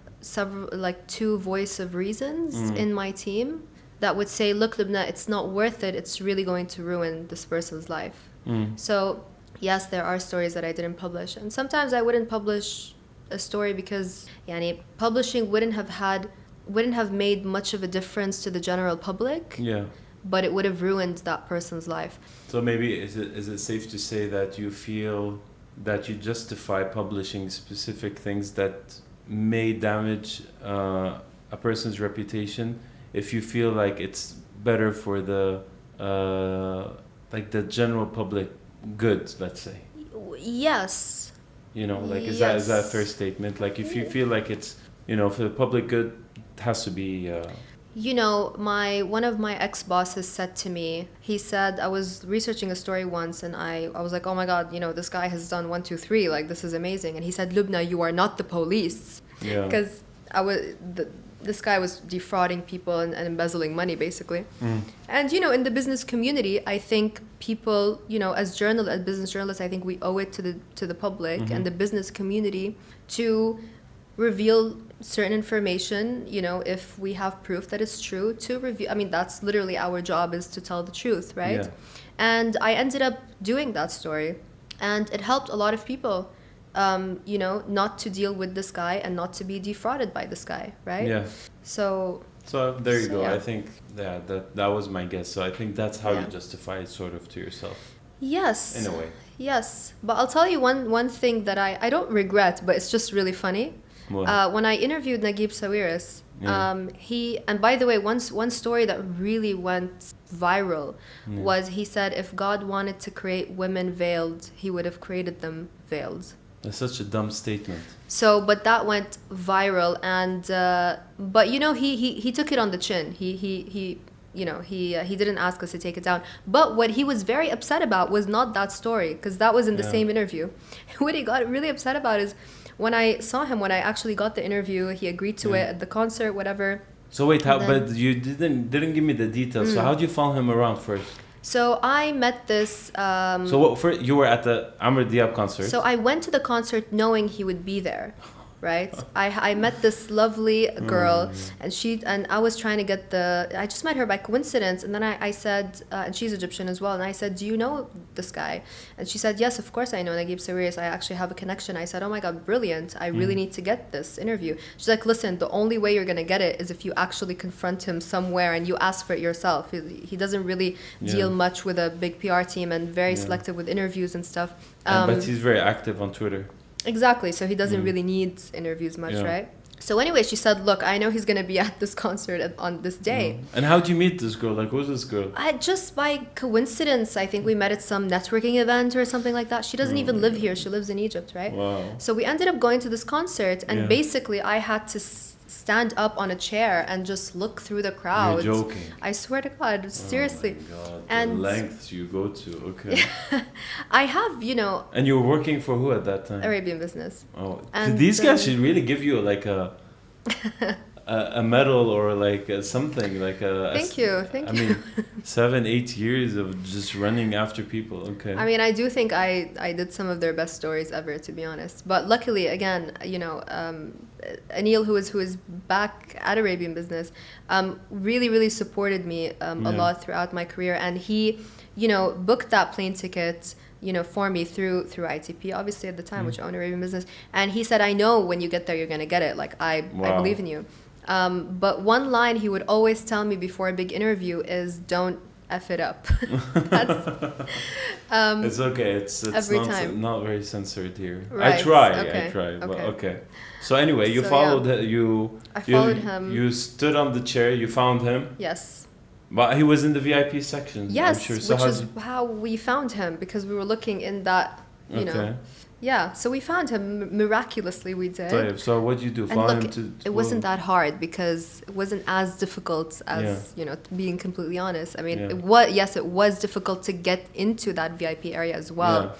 two voice of reasons in my team that would say, look, Lubna, it's not worth it. It's really going to ruin this person's life. So yes, there are stories that I didn't publish. And sometimes I wouldn't publish a story because publishing wouldn't have made much of a difference to the general public. Yeah. But it would have ruined that person's life. So maybe is it safe to say that you feel that you justify publishing specific things that may damage a person's reputation if you feel like it's better for the general public good, let's say? Yes. Is that a fair statement? Like if you feel like it's, for the public good, it has to be... one of my ex-bosses said to me, he said, I was researching a story once and I was like, oh my God, this guy has done 1, 2, 3, like this is amazing. And he said, Lubna, you are not the police. Yeah. Because this guy was defrauding people and embezzling money, basically. And, in the business community, I think people, as business journalists, I think we owe it to the public and the business community to reveal certain information, if we have proof that it's true, to review. I mean, that's literally our job, is to tell the truth, right? Yeah. And I ended up doing that story, and it helped a lot of people, not to deal with this guy and not to be defrauded by this guy, right? Yeah. So there you go. Yeah. I think that was my guess. So I think that's how you justify it sort of to yourself. Yes. In a way. Yes. But I'll tell you one thing that I don't regret, but it's just really funny. When I interviewed Najib Sawiris, and by the way, one story that really went viral was, he said if God wanted to create women veiled, he would have created them veiled. That's such a dumb statement. So, but that went viral, and but he took it on the chin. He didn't ask us to take it down. But what he was very upset about was not that story, because that was in the same interview. What he got really upset about is, when I saw him, when I actually got the interview, he agreed to it at the concert, whatever. So wait, but you didn't give me the details. So how did you follow him around first? So I met this... you were at the Amr Diab concert? So I went to the concert knowing he would be there, right? I met this lovely girl, and I was trying to get I just met her by coincidence, and then I said, and she's Egyptian as well, and I said, do you know this guy? And she said, yes, of course I know Najib Sawiris. I actually have a connection. I said, oh my God, brilliant. I really need to get this interview. She's like, listen, the only way you're going to get it is if you actually confront him somewhere and you ask for it yourself. He doesn't really deal much with a big PR team, and very selective with interviews and stuff. But he's very active on Twitter. Exactly, so he doesn't really need interviews much, right? So anyway, she said, look, I know he's going to be at this concert on this day. And how'd you meet this girl? Like, who's this girl? Just by coincidence, I think we met at some networking event or something like that. She doesn't even live here. She lives in Egypt, right? Wow. So we ended up going to this concert, and basically I had to stand up on a chair and just look through the crowd. You're joking. I swear to God, seriously. Oh my God, and the lengths you go to, okay. I have, And you were working for who at that time? Arabian Business. Oh, and these guys should really give you like a medal or like something like a. Thank you. I mean, 7-8 years of just running after people. Okay. I mean, I do think I did some of their best stories ever, to be honest. But luckily, again, Anil, who is back at Arabian Business, really, really supported me a lot throughout my career. And he, booked that plane ticket, for me through ITP, obviously at the time, which owned Arabian Business. And he said, I know when you get there, you're going to get it. Like, I believe in you. But one line he would always tell me before a big interview is, don't F it up. It's okay. It's every time. Not very censored here. Right. I try. Okay. But okay. So anyway, you So, followed I followed him. You stood on the chair. You found him. Yes. But he was in the VIP section. Yes, I'm sure. So which is how we found him, because we were looking in that, know. Yeah, so we found him miraculously. We did. So what did you do? And Follow look, him to it wasn't that hard, because it wasn't as difficult as being completely honest. I mean, it was difficult to get into that VIP area as well. Yeah.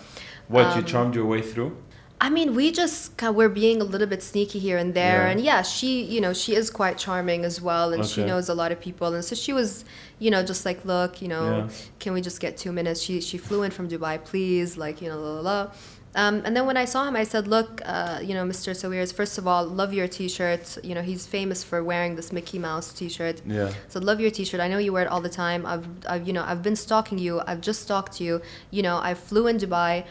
What, you charmed your way through? I mean, we just we're being a little bit sneaky here and there, and she she is quite charming as well, and she knows a lot of people, and so she was just like, look, can we just get 2 minutes? She flew in from Dubai, please, like la la la. And then when I saw him, I said, look, Mr. Sawiris, first of all, love your T-shirt. He's famous for wearing this Mickey Mouse T-shirt. Yeah. So love your T-shirt. I know you wear it all the time. I've been stalking you. I've just stalked you. I flew in Dubai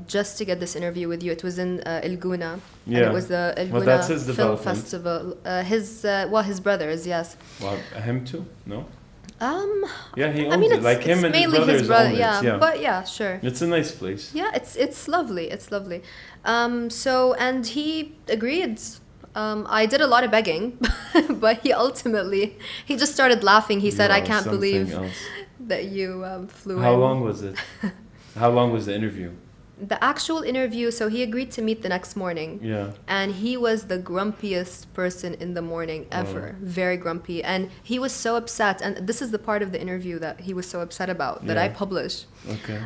just to get this interview with you. It was in El Gouna. Yeah. And it was the El Gouna Film Festival. His brothers, yes. Well, him too? No? Yeah, he owns it. Like him and his brothers own it. Yeah. But yeah, sure. It's a nice place. Yeah, it's lovely. It's lovely. So, and he agreed. I did a lot of begging, but he just started laughing. He said, I can't believe that you flew in. How long was it? How long was the interview? The actual interview, so he agreed to meet the next morning. Yeah. And he was the grumpiest person in the morning ever. Very grumpy. And he was so upset. And this is the part of the interview that he was so upset about that I published. Okay.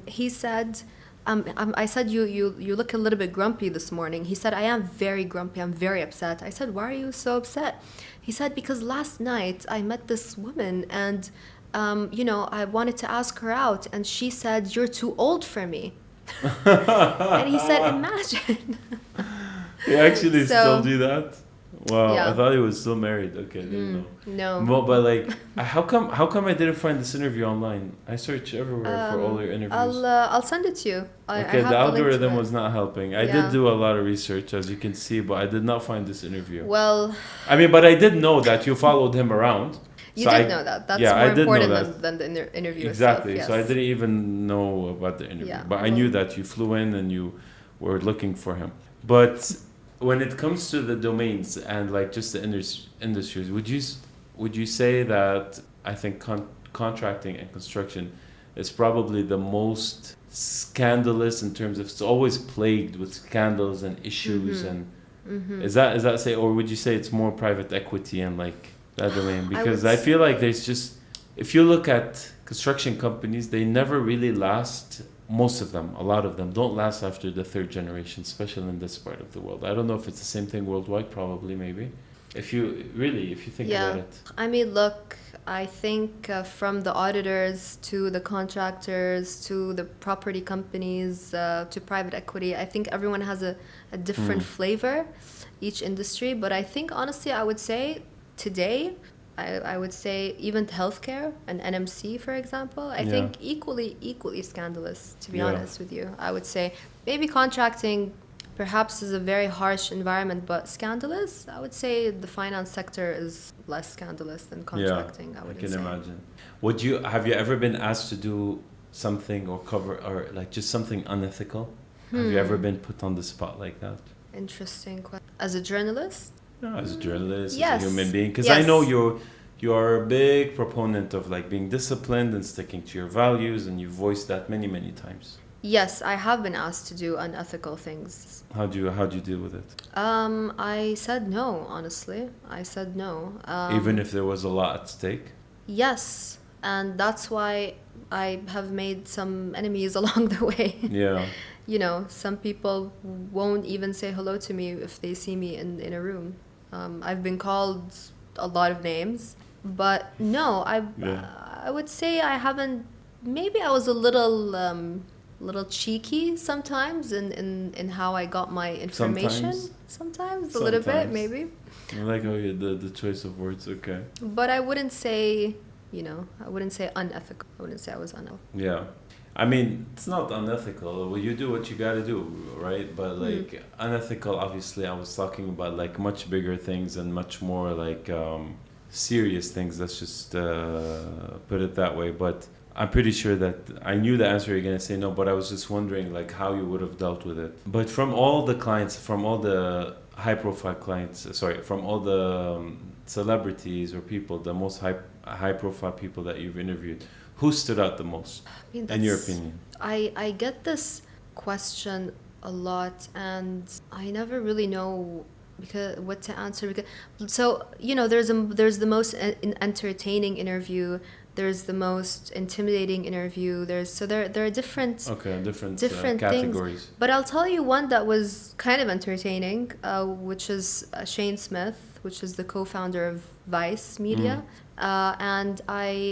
He said, I said, you look a little bit grumpy this morning. He said, I am very grumpy. I'm very upset. I said, why are you so upset? He said, because last night I met this woman and, I wanted to ask her out. And she said, you're too old for me. And he said, imagine. He actually still do that? Wow, yeah. I thought he was still married. Okay, didn't know. No. But like, how come I didn't find this interview online? I searched everywhere for all your interviews. I'll send it to you. Okay, the algorithm was not helping. I did do a lot of research, as you can see, but I did not find this interview. Well, I mean, but I did know that you followed him around. You did know that. That's more important than the interview exactly. itself. Yes. So I didn't even know about the interview. Yeah. But I knew that you flew in and you were looking for him. But when it comes to the domains and like just the industries, would you say that I think contracting and construction is probably the most scandalous in terms of it's always plagued with scandals and issues and is that say, or would you say it's more private equity and like that domain? Because I feel like there's just, if you look at construction companies, they never really last. Most of them, a lot of them don't last after the third generation, especially in this part of the world. I don't know if it's the same thing worldwide, probably, maybe. If you think about it. I mean, look, I think from the auditors to the contractors to the property companies to private equity, I think everyone has a different flavor, each industry. But I think, honestly, I would say today, I would say even healthcare and NMC, for example, I think equally scandalous, to be honest with you. I would say maybe contracting perhaps is a very harsh environment, but scandalous, I would say the finance sector is less scandalous than contracting, I can imagine. Have you ever been asked to do something or cover or like just something unethical? Have you ever been put on the spot like that? Interesting question. As a journalist? No, as a journalist, as a human being, because I know you're a big proponent of like being disciplined and sticking to your values, and you've voiced that many times. Yes, I have been asked to do unethical things. How do you deal with it? I said no, honestly. I said no. Even if there was a lot at stake? Yes, and that's why I have made some enemies along the way. Yeah. Some people won't even say hello to me if they see me in a room. I've been called a lot of names, but no, I would say I haven't. Maybe I was a little little cheeky sometimes in how I got my information. Sometimes a little bit, maybe. I like how you the choice of words. Okay. But I wouldn't say, I wouldn't say unethical. I wouldn't say I was unethical. Yeah. I mean, it's not unethical. Well, you do what you gotta do, right? But like unethical, obviously, I was talking about like much bigger things and much more like serious things. Let's just put it that way. But I'm pretty sure that I knew the answer you're gonna say no. But I was just wondering like how you would have dealt with it. But from all the clients, from all the high-profile clients, from all the celebrities or people, the most high-profile people that you've interviewed. Who stood out the most, in your opinion? I get this question a lot, and I never really know what to answer. So there's the most entertaining interview. There's the most intimidating interview. There are different categories. Things. But I'll tell you one that was kind of entertaining, which is Shane Smith, which is the co-founder of Vice Media. And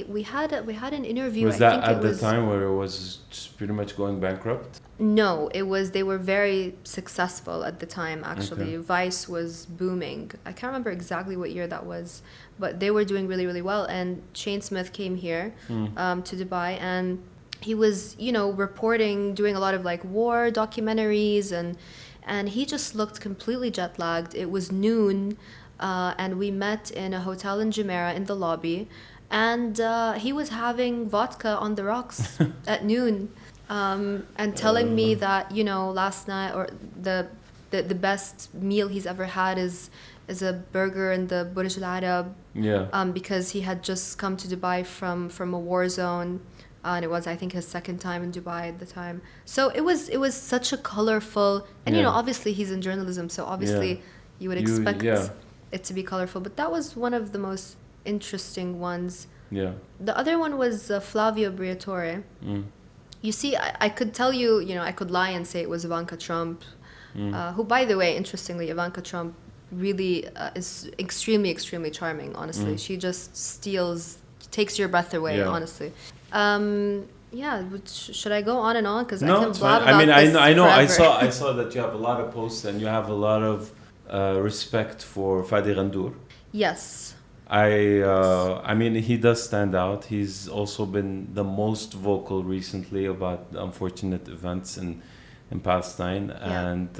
we had an interview. Was that at the time where it was just pretty much going bankrupt? No, they were very successful at the time, actually. Okay. Vice was booming. I can't remember exactly what year that was, but they were doing really, really well. And Shane Smith came here to Dubai, and he was, reporting, doing a lot of like war documentaries, and he just looked completely jet lagged. It was noon. And we met in a hotel in Jumeirah in the lobby, and he was having vodka on the rocks at noon, and telling me that last night or the best meal he's ever had is a burger in the Burj Al Arab. Yeah. Because he had just come to Dubai from a war zone, and it was, I think, his second time in Dubai at the time. So it was such a colorful, and obviously he's in journalism, so obviously you would expect it to be colorful, but that was one of the most interesting ones. Yeah. The other one was Flavio Briatore. You see, I could tell you, I could lie and say it was Ivanka Trump, who, by the way, interestingly, Ivanka Trump really is extremely, extremely charming, honestly. She just takes your breath away, honestly. Should I go on and on? Because I can blab about this I know. Forever. I saw that you have a lot of posts and you have a lot of respect for Fadi Ghandour. Yes. I mean, he does stand out. He's also been the most vocal recently about the unfortunate events in Palestine. Yeah. And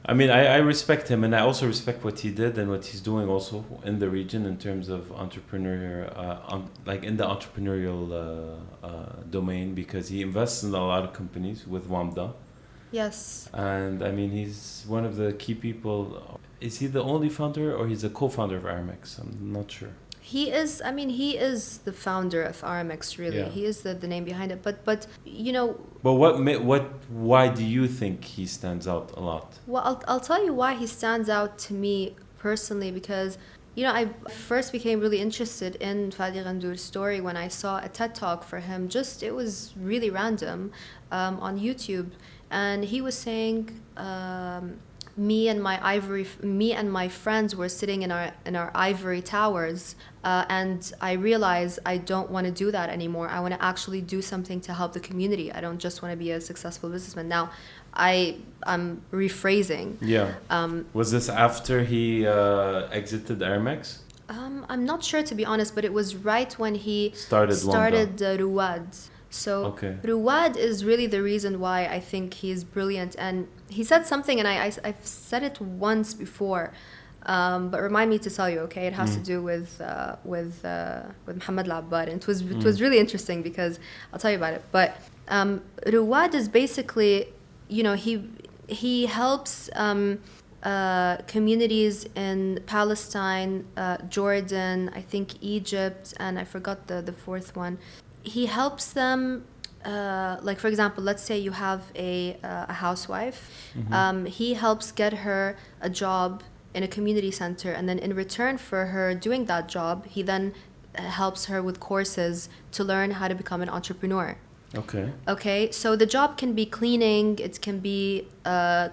I mean, I respect him, and I also respect what he did and what he's doing also in the region in terms of like in the entrepreneurial domain, because he invests in a lot of companies with Wamda. Yes. And I mean, he's one of the key people. Is he the only founder, or he's a co-founder of Aramex? I'm not sure. He is the founder of Aramex, really. Yeah. He is the name behind it. But But why do you think he stands out a lot? Well, I'll tell you why he stands out to me personally, because I first became really interested in Fadi Ghandour's story when I saw a TED Talk for him. It was really random on YouTube. And he was saying, me and my friends were sitting in our ivory towers, and I realized I don't want to do that anymore. I want to actually do something to help the community. I don't just want to be a successful businessman. Now, I'm rephrasing. Yeah. Was this after he exited Aramex? I'm not sure, to be honest, but it was right when he started Ruwad. So Ruwad is really the reason why I think he's brilliant. And he said something, and I've said it once before, but remind me to tell you, okay? It has to do with Mohammed Al-Abbad. And it was really interesting, because I'll tell you about it. But Ruwad is basically, he helps communities in Palestine, Jordan, I think Egypt, and I forgot the fourth one. He helps them, like, for example, let's say you have a housewife. He helps get her a job in a community center, and then in return for her doing that job, he then helps her with courses to learn how to become an entrepreneur. Okay, so the job can be cleaning, it can be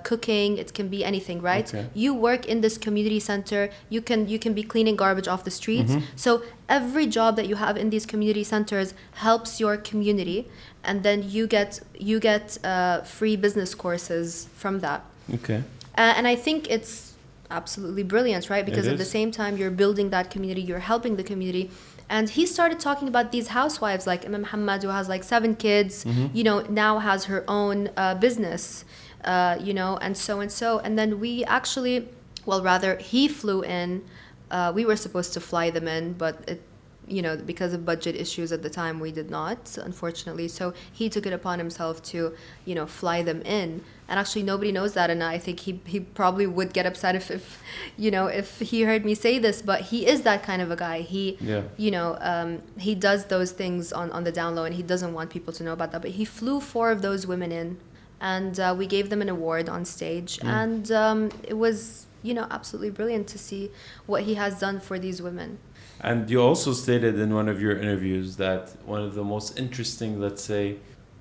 cooking, it can be anything, right? You work in this community center, you can be cleaning garbage off the streets. So every job that you have in these community centers helps your community, and then you get free business courses from that. And I think it's absolutely brilliant, right? Because at the same time you're building that community, you're helping the community. And he started talking about these housewives like Imam Muhammad, who has like 7 kids, you know, now has her own business, you know, and so. And then we actually, well, rather he flew in. We were supposed to fly them in, but it, you know, because of budget issues at the time, we did not, unfortunately. So he took it upon himself to, you know, fly them in. And actually nobody knows that, and I think he probably would get upset if you know, if he heard me say this, but he is that kind of a guy. He, you know, he does those things on the down low, and he doesn't want people to know about that. But he flew 4 of those women in, and we gave them an award on stage. And it was, you know, absolutely brilliant to see what he has done for these women. And you also stated in one of your interviews that one of the most interesting, let's say,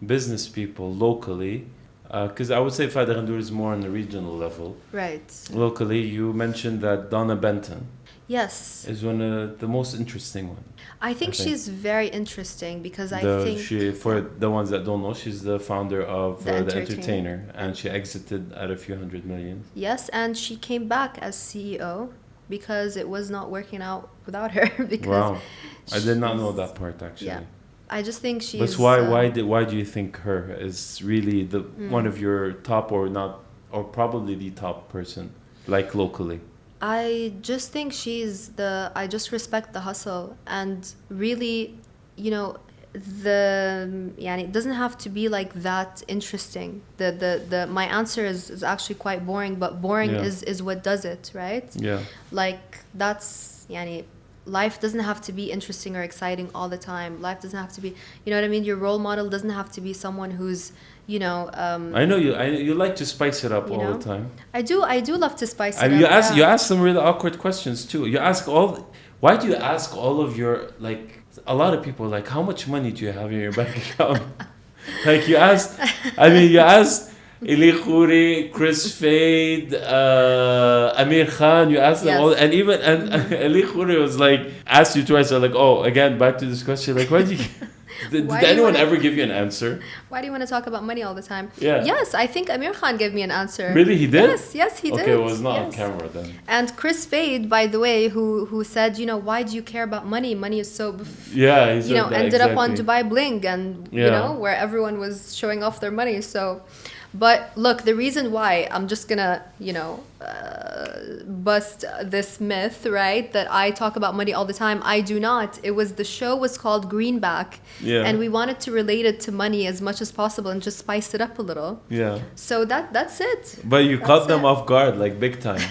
business people locally, because I would say Fada Ghandour is more on the regional level. Right. Locally, you mentioned that Donna Benton. Yes. Is one of the most interesting ones. I think she's very interesting because for the ones that don't know, she's the founder of The Entertainer, and she exited at a few $100 million. Yes, and she came back as CEO because it was not working out without her. Wow, I did not know that part actually. Yeah, I just think she's. But why do you think her is really the one of your top, or probably the top person, like locally? I just think I just respect the hustle, and really, you know, it doesn't have to be like that interesting. My answer is actually quite boring, but boring is what does it, right? Yeah. Like that's life doesn't have to be interesting or exciting all the time. Life doesn't have to be, you know what I mean? Your role model doesn't have to be someone who's, you know, I know you like to spice it up all the time. I do love to spice it up. You ask some really awkward questions too. Why do you ask all of your, like, a lot of people, like, how much money do you have in your bank account? Like, you asked Eli Khoury, Chris Fade, Amir Khan, you asked them all, and even Eli Khoury was like, asked you twice, like, oh, again, back to this question, like, why did you... Did anyone ever give you an answer? Why do you want to talk about money all the time? Yeah. Yes, I think Amir Khan gave me an answer. Really? He did? Yes, he did. Okay, it was not on camera then. And Chris Fade, by the way, who said, you know, why do you care about money? Money is so... Yeah, he said you know, that, ended up on Dubai Bling, and, you know, where everyone was showing off their money, so... But look, the reason why, I'm just gonna, you know, bust this myth, right? That I talk about money all the time. I do not. The show was called Greenback. Yeah. And we wanted to relate it to money as much as possible and just spice it up a little. Yeah. So that's it. But you caught them off guard, like, big time.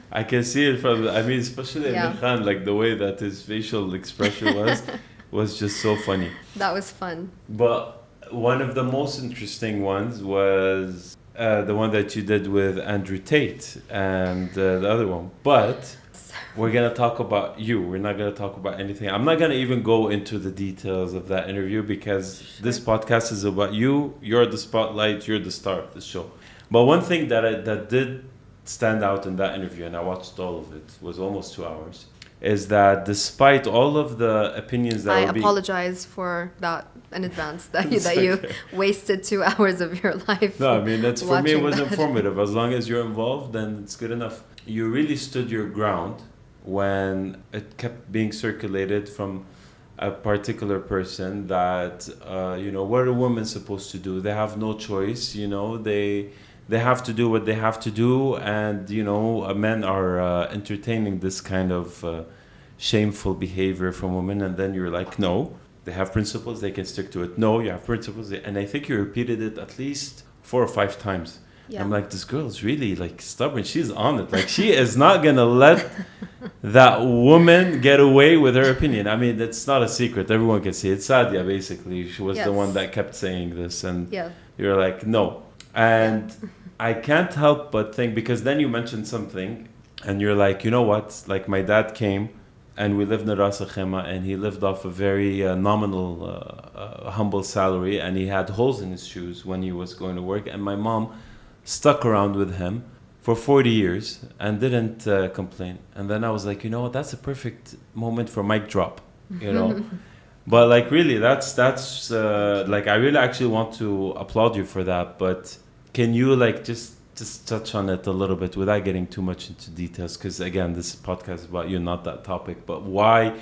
I can see it from, especially Amir Khan, like, the way that his facial expression was just so funny. That was fun. But... one of the most interesting ones was the one that you did with Andrew Tate and the other one. But we're going to talk about you. We're not going to talk about anything. I'm not going to even go into the details of that interview because this podcast is about you. You're the spotlight. You're the star of the show. But one thing that did stand out in that interview, and I watched all of it, was almost 2 hours, is that despite all of the opinions that I apologize for that in advance, that you wasted 2 hours of your life. No, I mean, for me, it was informative. As long as you're involved, then it's good enough. You really stood your ground when it kept being circulated from a particular person that, you know, what are women supposed to do? They have no choice, you know, they have to do what they have to do, and, you know, men are entertaining this kind of shameful behavior from women, and then you're like, no, they have principles, they can stick to it. No, you have principles, and I think you repeated it at least 4 or 5 times. Yeah. I'm like, this girl is really, like, stubborn. She's on it. Like, she is not gonna let that woman get away with her opinion. I mean, it's not a secret. Everyone can see it. Sadia, basically, she was the one that kept saying this, and you're like, no. And I can't help but think, because then you mentioned something, and you're like, you know what? Like, my dad came and we lived in Ras Al Khaimah, and he lived off a very nominal, humble salary, and he had holes in his shoes when he was going to work. And my mom stuck around with him for 40 years and didn't complain. And then I was like, you know what, that's a perfect moment for mic drop, you know. But like really, that's like I really actually want to applaud you for that. But can you like just touch on it a little bit without getting too much into details? Because again, this podcast is about you, not that topic. But why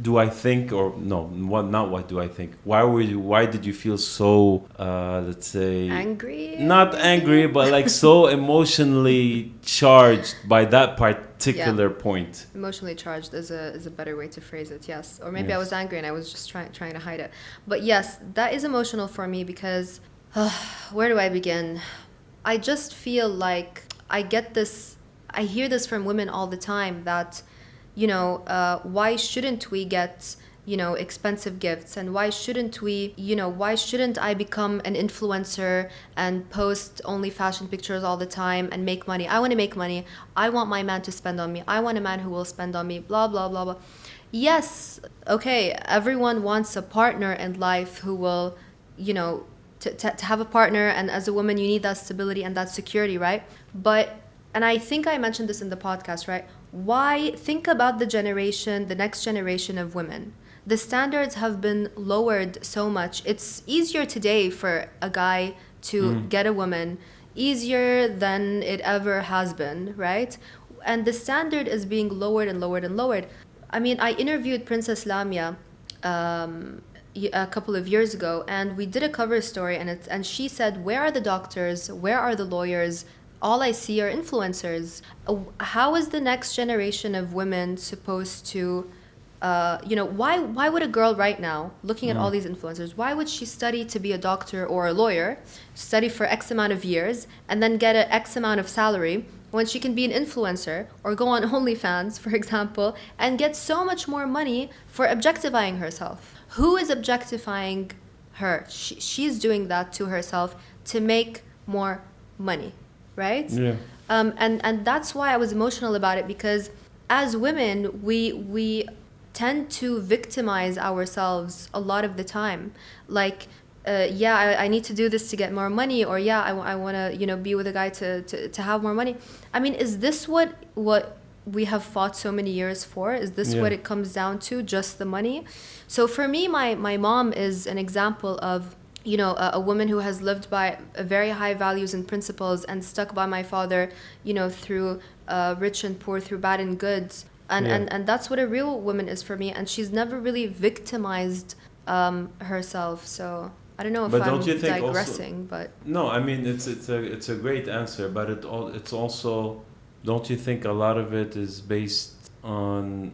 do I think, or no, not why do I think? Why did you feel so, let's say, angry? Not angry, but like so emotionally charged by that particular point. Emotionally charged is a better way to phrase it. Yes, or maybe I was angry and I was just trying to hide it. But yes, that is emotional for me because where do I begin? I just feel like I hear this from women all the time that, you know, why shouldn't we get, you know, expensive gifts, and why shouldn't I become an influencer and post only fashion pictures all the time and make money? I want to make money. I want my man to spend on me. I want a man who will spend on me, blah, blah, blah, blah. Yes, okay, everyone wants a partner in life who will, you know, to have a partner, and as a woman you need that stability and that security, right? But, and I think I mentioned this in the podcast, right? Why think about the next generation of women? The standards have been lowered so much. It's easier today for a guy to get a woman, easier than it ever has been, right? And the standard is being lowered and lowered and lowered. I mean, I interviewed Princess Lamia a couple of years ago, and we did a cover story, and she said, where are the doctors? Where are the lawyers? All I see are influencers. How is the next generation of women supposed to, you know, why would a girl right now, looking at all these influencers, why would she study to be a doctor or a lawyer, study for X amount of years, and then get an X amount of salary when she can be an influencer or go on OnlyFans, for example, and get so much more money for objectifying herself? Who is objectifying her? She's doing that to herself to make more money, right? Yeah. And that's why I was emotional about it, because as women, we tend to victimize ourselves a lot of the time. Like, I need to do this to get more money, or I want to, you know, be with a guy to have more money. I mean, is this what we have fought so many years for? Is this what it comes down to, just the money? So for me, my mom is an example of, you know, a woman who has lived by very high values and principles and stuck by my father, you know, through rich and poor, through bad and good. And that's what a real woman is for me. And she's never really victimized herself. So I don't know if I'm digressing, but no, I mean it's a great answer, but it's also, don't you think a lot of it is based on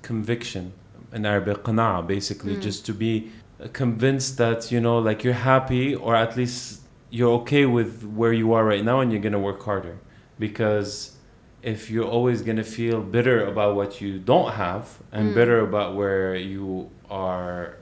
conviction? In Arabic, qana'a, basically, just to be convinced that, you know, like you're happy, or at least you're okay with where you are right now, and you're gonna work harder. Because if you're always gonna feel bitter about what you don't have, and bitter about where you are,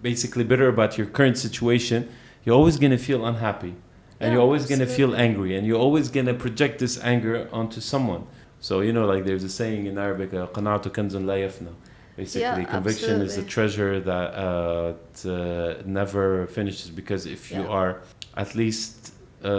basically bitter about your current situation, you're always gonna feel unhappy, and you're always gonna feel angry, and you're always gonna project this anger onto someone. So, you know, like there's a saying in Arabic, qana'atu kanzun la yafna. Basically, conviction is a treasure that never finishes. Because if you are at least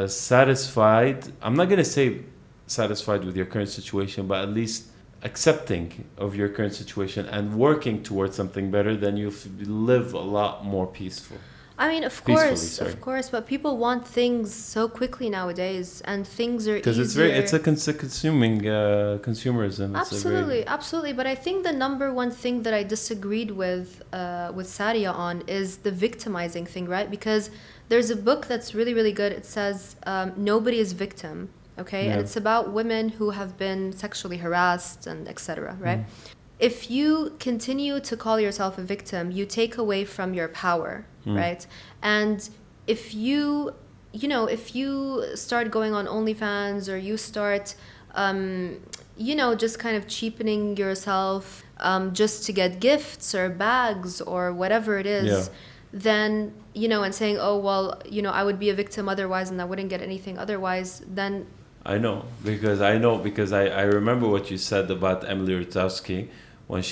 satisfied, I'm not going to say satisfied with your current situation, but at least accepting of your current situation and working towards something better, then you live a lot more peaceful. I mean, of course, but people want things so quickly nowadays, and things are because it's a consuming consumerism. Absolutely. But I think the number one thing that I disagreed with Sadia on is the victimizing thing, right? Because there's a book that's really, really good. It says Nobody is Victim, okay? And it's about women who have been sexually harassed and etc., right? If you continue to call yourself a victim, you take away from your power, right? And if you start going on OnlyFans, or you start, just kind of cheapening yourself just to get gifts or bags or whatever it is, then, and saying, oh, well, I would be a victim otherwise and I wouldn't get anything otherwise, then I know because I remember what you said about Emily Ratajkowski when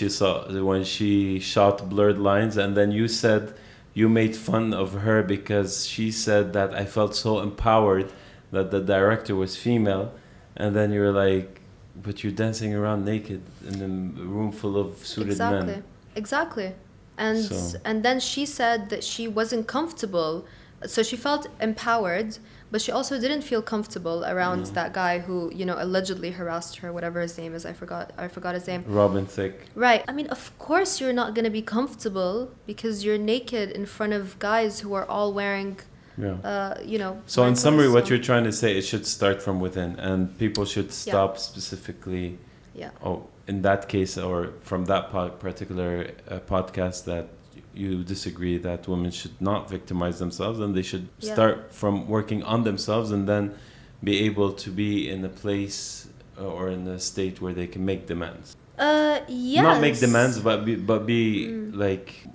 she shot Blurred Lines, and then you said you made fun of her because she said that I felt so empowered that the director was female, and then you're like, but you're dancing around naked in a room full of suited men. Exactly. And then she said that she wasn't comfortable, so she felt empowered, but she also didn't feel comfortable around that guy who, you know, allegedly harassed her, whatever his name is. I forgot his name. Robin Thicke. Right. I mean, of course you're not going to be comfortable because you're naked in front of guys who are all wearing, you know. So in summary, what you're trying to say, it should start from within, and people should stop specifically. Yeah. Oh, in that case, or from that particular podcast, that you disagree that women should not victimize themselves, and they should start from working on themselves, and then be able to be in a place or in a state where they can make demands. Yes. Not make demands, but be like,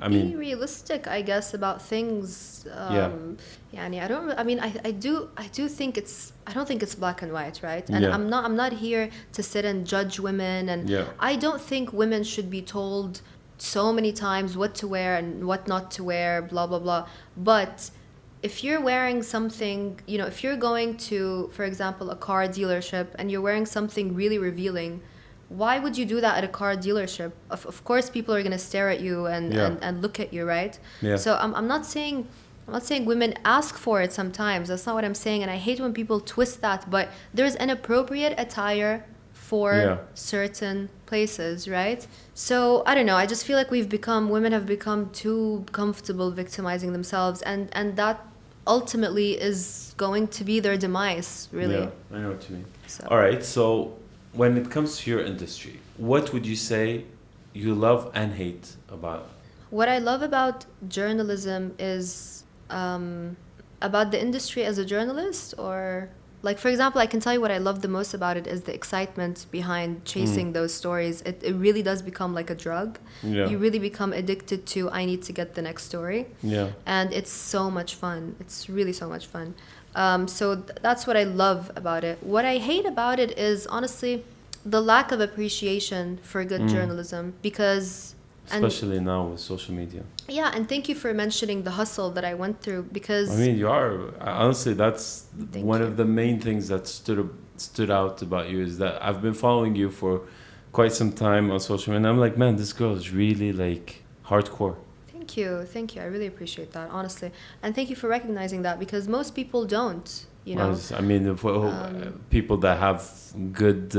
I mean, be realistic, I guess, about things. I do think I don't think it's black and white, right? And I'm not here to sit and judge women, and I don't think women should be told so many times what to wear and what not to wear, blah blah blah. But if you're wearing something, you know, if you're going to, for example, a car dealership and you're wearing something really revealing, why would you do that at a car dealership? Of course, people are going to stare at you and look at you, right? Yeah. So I'm not saying women ask for it sometimes. That's not what I'm saying. And I hate when people twist that. But there's an appropriate attire for certain places, right? So I don't know. I just feel like women have become too comfortable victimizing themselves, and that ultimately is going to be their demise, really. Yeah, I know what you mean. So. All right, so when it comes to your industry, what would you say you love and hate about it? What I love about journalism is about the industry as a journalist, or like, for example, I can tell you what I love the most about it is the excitement behind chasing those stories. It really does become like a drug. Yeah. You really become addicted to, I need to get the next story. Yeah. And it's so much fun. It's really so much fun. So that's what I love about it. What I hate about it is, honestly, the lack of appreciation for good journalism, because... Especially now with social media. Yeah, and thank you for mentioning the hustle that I went through, because... I mean, you are... Honestly, that's one of the main things that stood out about you, is that I've been following you for quite some time on social media, and I'm like, man, this girl is really, like, hardcore. Thank you. I really appreciate that, honestly. And thank you for recognizing that, because most people don't, you know. I mean, people that have good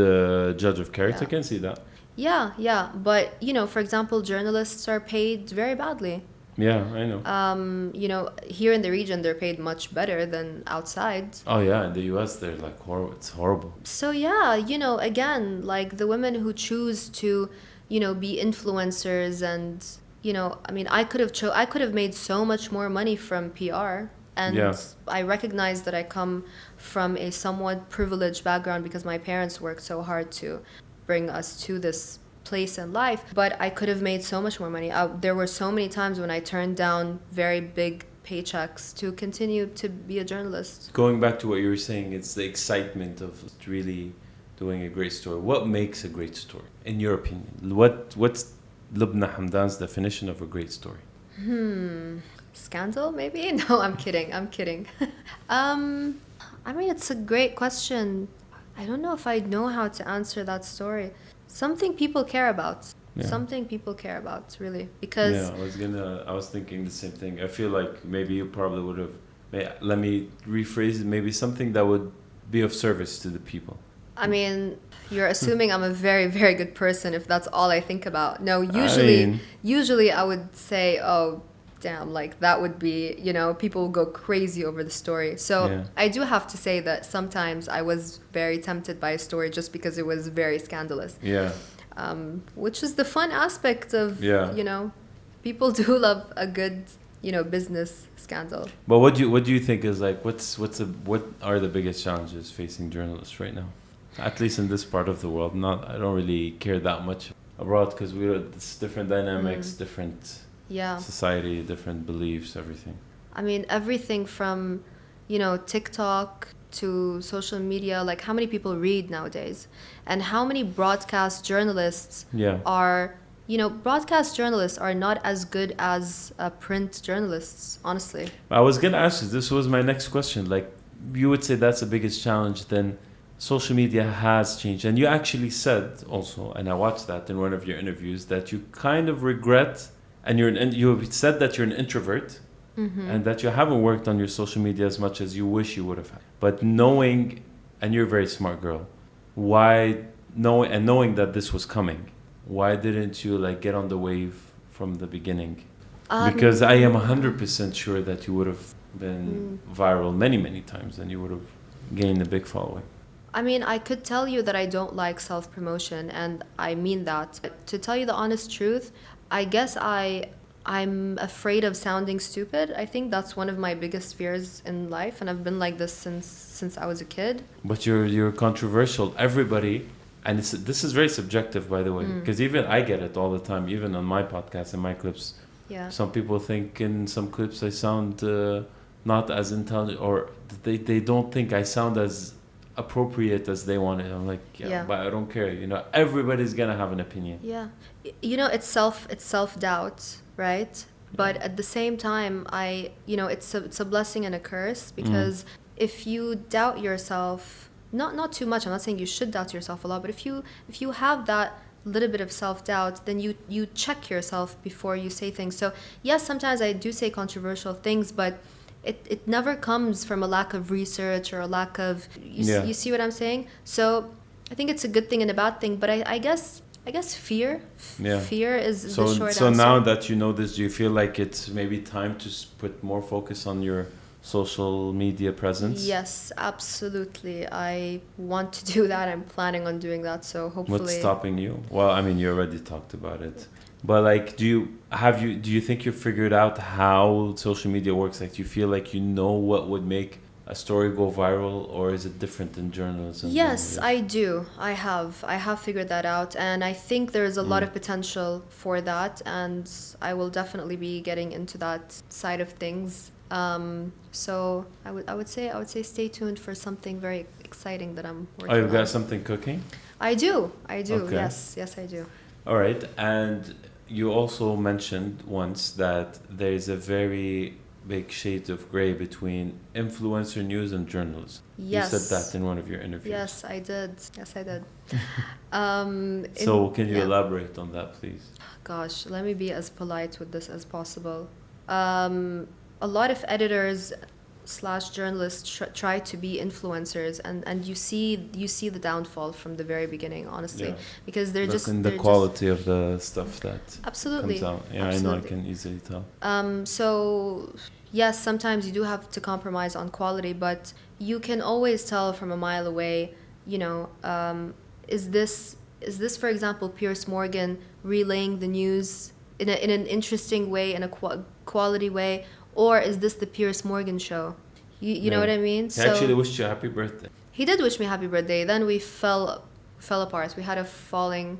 judge of character can see that. Yeah. But, you know, for example, journalists are paid very badly. Yeah, I know. You know, here in the region, they're paid much better than outside. Oh, yeah. In the U.S., they're like horrible. It's horrible. So, yeah, you know, again, like the women who choose to, you know, be influencers, and, you know, I mean, I could have made so much more money from PR. And I recognize that I come from a somewhat privileged background because my parents worked so hard to bring us to this place in life, but I could have made so much more money. There were so many times when I turned down very big paychecks to continue to be a journalist. Going back to what you were saying, it's the excitement of really doing a great story. What makes a great story, in your opinion? What's Lubna Hamdan's definition of a great story? Scandal, maybe? No, I'm kidding. I mean, it's a great question. I don't know if I know how to answer that story. Something people care about. Yeah. Something people care about, really. Because... Yeah, I was thinking the same thing. I feel like maybe you probably would have... Let me rephrase it. Maybe something that would be of service to the people. I mean, you're assuming I'm a very, very good person if that's all I think about. No, usually I would say, oh... damn, like that would be, you know, people will go crazy over the story. So I do have to say that sometimes I was very tempted by a story just because it was very scandalous. Yeah. Which is the fun aspect of, you know, people do love a good, you know, business scandal. But what do you think is like, what are the biggest challenges facing journalists right now? At least in this part of the world. I don't really care that much abroad because it's different dynamics, different... society, different beliefs, everything. I mean, everything from, you know, TikTok to social media, like how many people read nowadays, and how many broadcast journalists are, broadcast journalists are not as good as print journalists, honestly. I was going to ask you, this was my next question. Like, you would say that's the biggest challenge, then social media has changed. And you actually said also, and I watched that in one of your interviews, that you kind of regret, and you said that you're an introvert, and that you haven't worked on your social media as much as you wish you would have. But knowing, and you're a very smart girl, knowing that this was coming, why didn't you like get on the wave from the beginning? Because I am 100% sure that you would have been viral many, many times, and you would have gained a big following. I mean, I could tell you that I don't like self-promotion, and I mean that. To tell you the honest truth, I guess I'm afraid of sounding stupid. I think that's one of my biggest fears in life, and I've been like this since I was a kid. But you're controversial. Everybody, and this is very subjective, by the way, because even I get it all the time, even on my podcast and my clips. Yeah. Some people think in some clips I sound not as intelligent, or they don't think I sound as appropriate as they want it. I'm like, but I don't care. Everybody's gonna have an opinion. Yeah, it's self-doubt, right? But at the same time, it's a blessing and a curse, because if you doubt yourself, not too much. I'm not saying you should doubt yourself a lot, but if you have that little bit of self-doubt, then you check yourself before you say things. So yes, sometimes I do say controversial things, but it never comes from a lack of research or a lack of you see what I'm saying? So I think it's a good thing and a bad thing, but I guess fear is the short answer. So now that you know this, do you feel like it's maybe time to put more focus on your social media presence? Yes, absolutely. I want to do that. I'm planning on doing that, so hopefully. What's stopping you? Well, I mean, you already talked about it. But like, do you think you figured out how social media works? Like, do you feel like you know what would make a story go viral, or is it different in journalism? Yes, I do. I have figured that out, and I think there's a lot of potential for that, and I will definitely be getting into that side of things. So I would say stay tuned for something very exciting that I'm working on. Oh, you've got something cooking? I do. Okay. Yes, I do. All right, and you also mentioned once that there is a very big shade of gray between influencer news and journalism. Yes. You said that in one of your interviews. Yes, I did. So can you elaborate on that, please? Gosh, let me be as polite with this as possible. A lot of editors / journalists try to be influencers, and you see the downfall from the very beginning, honestly, because they're just in the quality of the stuff that absolutely comes out. Yeah, absolutely. I know, I can easily tell. So yes, sometimes you do have to compromise on quality, but you can always tell from a mile away. Is this, for example, Piers Morgan relaying the news in an interesting way, in a quality way? Or is this the Piers Morgan show? You know what I mean? He actually wished you a happy birthday. He did wish me a happy birthday. Then we fell apart. We had a falling,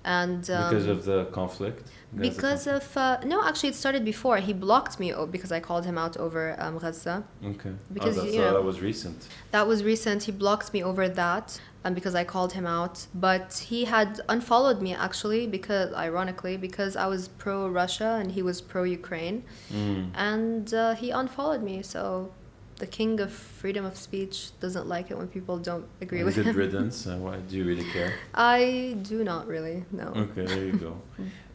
and because of the conflict. No, actually, it started before. He blocked me because I called him out over Gaza. Okay. Because that was recent. That was recent. He blocked me over that, because I called him out. But he had unfollowed me, actually, ironically, because I was pro-Russia and he was pro-Ukraine. And he unfollowed me. So the king of freedom of speech doesn't like it when people don't agree with him. Good riddance. Why do you really care? I do not really, no. Okay, there you go.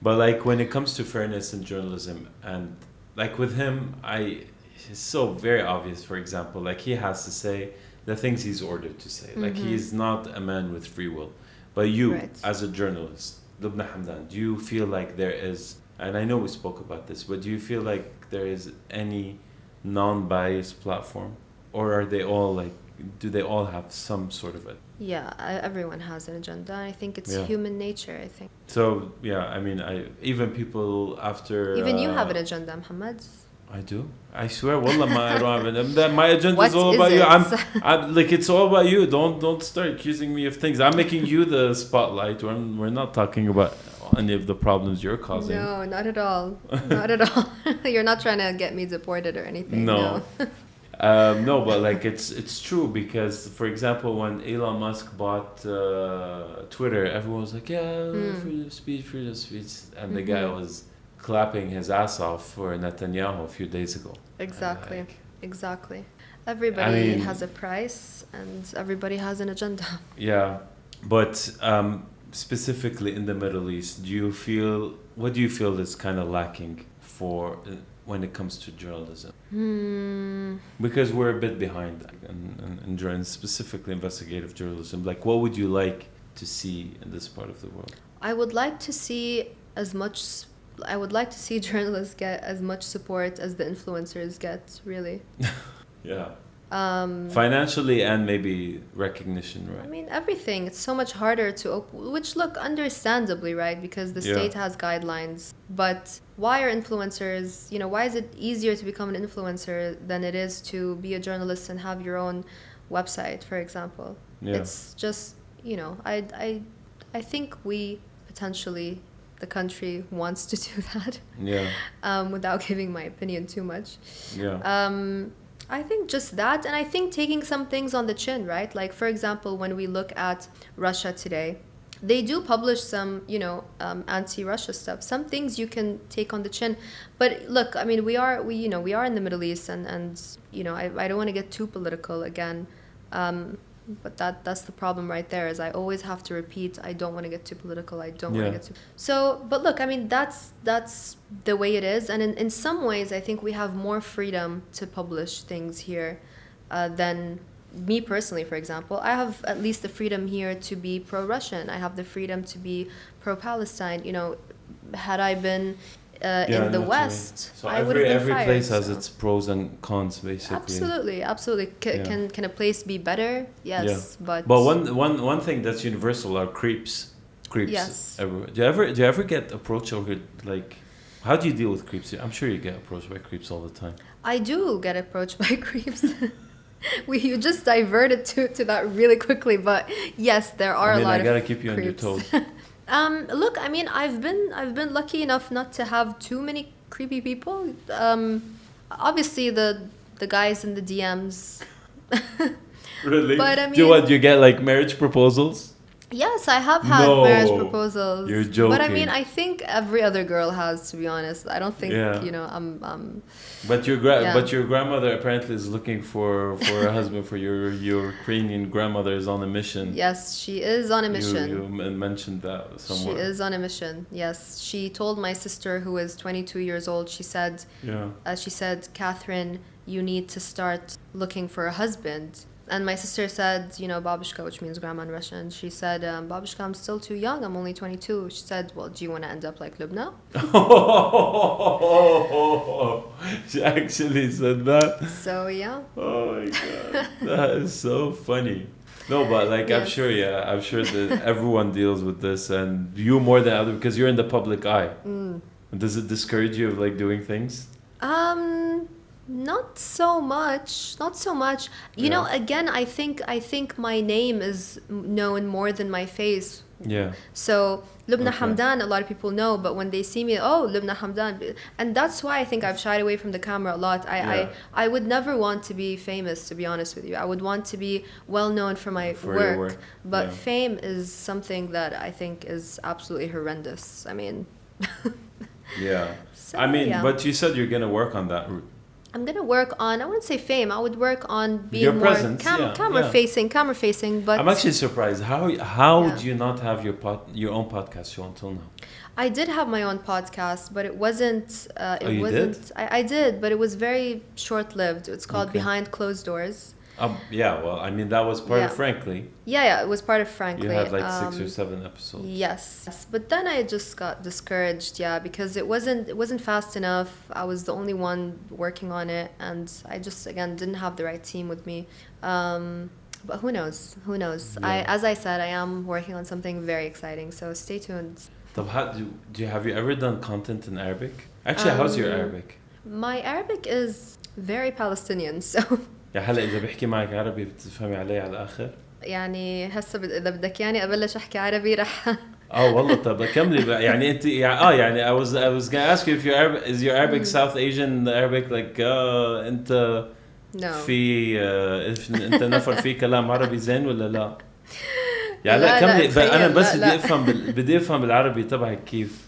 But like, when it comes to fairness in journalism, and like with him, it's so very obvious. For example, like, he has to say the things he's ordered to say. Like, he's not a man with free will. But you, as a journalist, Lubna Hamdan, do you feel like there is, and I know we spoke about this, but do you feel like there is any non-biased platform, or are they all like, do they all have some sort of it? Yeah, everyone has an agenda. I think it's human nature, I think. So I mean, even people after even you have an agenda, Muhammad. I do. I swear, wallah, I don't have it. My agenda is all about you. I'm like, it's all about you. Don't start accusing me of things. I'm making you the spotlight. We're not talking about any of the problems you're causing. No, not at all. Not at all. You're not trying to get me deported or anything. No. No, but like it's true because, for example, when Elon Musk bought Twitter, everyone was like, "Yeah, freedom of speech," and the guy was clapping his ass off for Netanyahu a few days ago. Exactly, exactly. Everybody has a price, and everybody has an agenda. Yeah, but specifically in the Middle East, what do you feel is kind of lacking for when it comes to journalism? Because we're a bit behind in journalism, specifically investigative journalism. Like, what would you like to see in this part of the world? I would like to see journalists get as much support as the influencers get, really. Yeah. Financially and maybe recognition, right? I mean, everything. It's so much harder to which, look, understandably, right? Because the state has guidelines. But why are influencers, why is it easier to become an influencer than it is to be a journalist and have your own website, for example? Yeah. It's just, I think we potentially, the country wants to do that. Yeah. Without giving my opinion too much. Yeah. I think just that, and I think taking some things on the chin, right? Like, for example, when we look at Russia today, they do publish some, anti-Russia stuff. Some things you can take on the chin. But look, I mean, we are in the Middle East, and I don't want to get too political again. But that's the problem right there, is I always have to repeat, I don't want to get too political. I don't want to get too... So, but look, I mean, that's the way it is. And in some ways, I think we have more freedom to publish things here than me personally, for example. I have at least the freedom here to be pro-Russian. I have the freedom to be pro-Palestine. Had I been... in the West, so every place has its pros and cons, basically. Absolutely. Can a place be better? Yes, but one thing that's universal are creeps. Yes. Everywhere. Do you ever get approached, or like, how do you deal with creeps? I'm sure you get approached by creeps all the time. I do get approached by creeps. You just diverted to that really quickly, but yes, there are a lot of I gotta keep you creeps. on your toes. Look, I mean, I've been lucky enough not to have too many creepy people. Obviously the guys in the DMs. Really? But I mean, do you get like marriage proposals? Yes, I have had marriage proposals. You're joking. But I mean, I think every other girl has, to be honest. I don't think I'm But your grandmother apparently is looking for a husband for your Ukrainian grandmother is on a mission. Yes, she is on a mission. You mentioned that somewhere. She is on a mission. Yes, she told my sister, who is 22 years old. She said, Catherine, you need to start looking for a husband. And my sister said, babushka, which means grandma in Russian. She said, babushka, I'm still too young. I'm only 22. She said, well, do you want to end up like Lubna? She actually said that? So, yeah. Oh, my God. That is so funny. No, but like, yes. I'm sure that everyone deals with this, and you more than others, because you're in the public eye. Does it discourage you of like doing things? Not so much. You know, again, I think my name is known more than my face. Yeah. So Lubna Hamdan, a lot of people know, but when they see me, oh, Lubna Hamdan, and that's why I think I've shied away from the camera a lot. I would never want to be famous, to be honest with you. I would want to be well known for my work, but fame is something that I think is absolutely horrendous. I mean. Yeah. So, but you said you're gonna work on that route. I'm going to work on, I wouldn't say fame, I would work on being your more presence, camera facing, but... I'm actually surprised. How would you not have your own podcast show until now? I did have my own podcast, but it wasn't... you did? I did, but it was very short-lived. It's called Behind Closed Doors. Well, I mean, that was part of Frankly. Yeah, it was part of Frankly. You had like 6 or 7 episodes. Yes, but then I just got discouraged, because it wasn't fast enough. I was the only one working on it, and I just, again, didn't have the right team with me. But who knows? Yeah. As I said, I am working on something very exciting, so stay tuned. So have you ever done content in Arabic? Actually, how's your Arabic? My Arabic is very Palestinian, so... يا هلا إذا بحكي معك عربي بتفهمي علي على الآخر؟ يعني هسه إذا بدك يعني أبلش أحكي عربي رح والله طب كملي يعني أنت يعني I was gonna ask you if your Arabic is your Arabic South Asian Arabic like أنت No. في انت نفر في كلام عربي زين ولا لا؟ يعني لا كملي انا بس بدي افهم بالعربي تبعك كيف.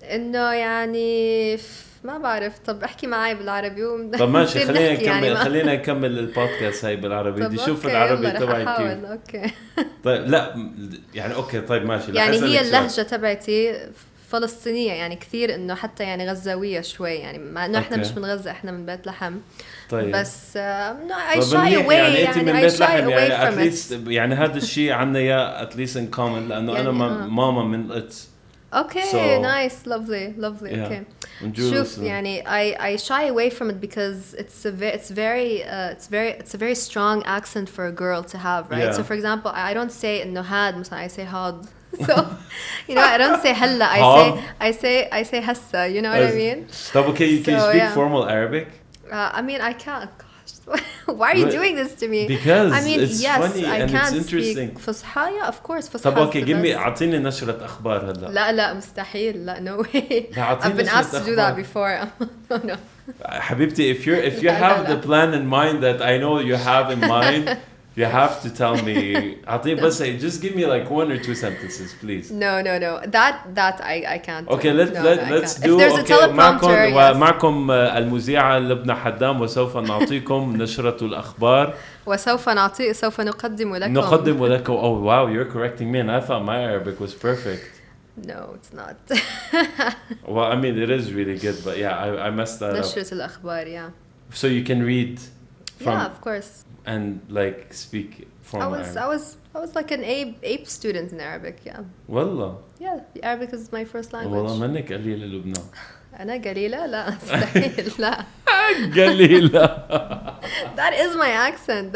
انه يعني ما بعرف. طب احكي معي بالعربي طب ماشي خلينا نكمل يعني خلينا نكمل البودكاست هاي بالعربي. بدي اشوف العربي العربي تبعك كيف. اوكي. طيب لا يعني اوكي طيب ماشي. يعني هي اللهجة تبعتي فلسطينية يعني كثير انه حتى يعني غزاوية شوي يعني مع انه احنا مش من غزة احنا من بيت لحم. طيب بس I shy away يعني انت من بيت لحم يعني from it. يعني هذا الشيء عنا يا at least in common لانه يعني انا ماما من القدس. Okay, nice, lovely. Yeah. Okay. شوف يعني I shy away from it because it's a very strong accent for a girl to have, right? So for example, I don't say نهاد مثلا, I say hard. So you know, I don't say هلا, I say hassa, you know what I mean? طب okay, can you speak formal Arabic? I mean, I can't. Why are you doing this to me? Because I mean, it's yes, funny I and can't it's interesting. speak فصحى, yeah, of course. فصحى. طب اوكي give me اعطيني نشرة اخبار هلا. لا مستحيل. لا no way. I've been asked to do that before. No. حبيبتي if you have the plan in mind that I know you have in mind, you have to tell me. أعطيني بس just give me like 1 or 2 sentences please. No. That I can't. Okay, let's do. If there's a teleprompter, معكم المذيعة لبنى حدام وسوف نعطيكم نشرة الأخبار. سوف نقدم لكم. Oh wow, you're correcting me and I thought my Arabic was perfect. No, it's not. Well, I mean it is really good, but yeah, I messed that up. نشرة الأخبار, yeah. So you can read from. Yeah, of course. And like speak formal Arabic. I was like an A student in Arabic, yeah. والله. Yeah, Arabic is my first language. والله منك قليلة لبنان. أنا قليلة؟ لا مستحيل. لا. قليلة. That is my accent.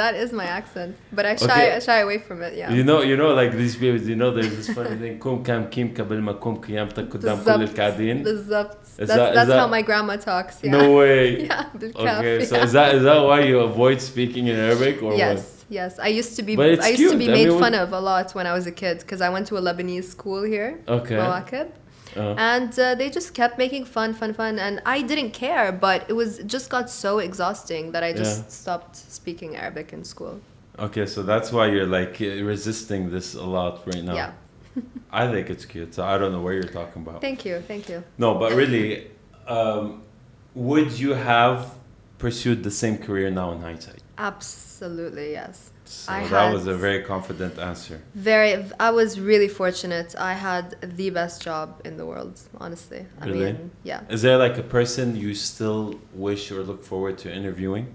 But I shy away from it, yeah. You know like these people, you know there's this funny thing. كوم كام كيم قبل ما كوم قيامتك قدام كل القاعدين. بالضبط. That's how my grandma talks, yeah. No way. Yeah, بالكاف. Okay, so is that why you avoid speaking in Arabic or what? Yes. I used to be made fun of a lot when I was a kid because I went to a Lebanese school here. Okay. Mawakib. And they just kept making fun, and I didn't care, but it just got so exhausting that I just stopped speaking Arabic in school. Okay, so that's why you're like resisting this a lot right now. Yeah. I think it's cute, so I don't know what you're talking about. Thank you. No, but really, would you have pursued the same career now in hindsight? Absolutely, yes. So that was a very confident answer. I was really fortunate. I had the best job in the world, honestly. Really? I mean, yeah. Is there like a person you still wish or look forward to interviewing?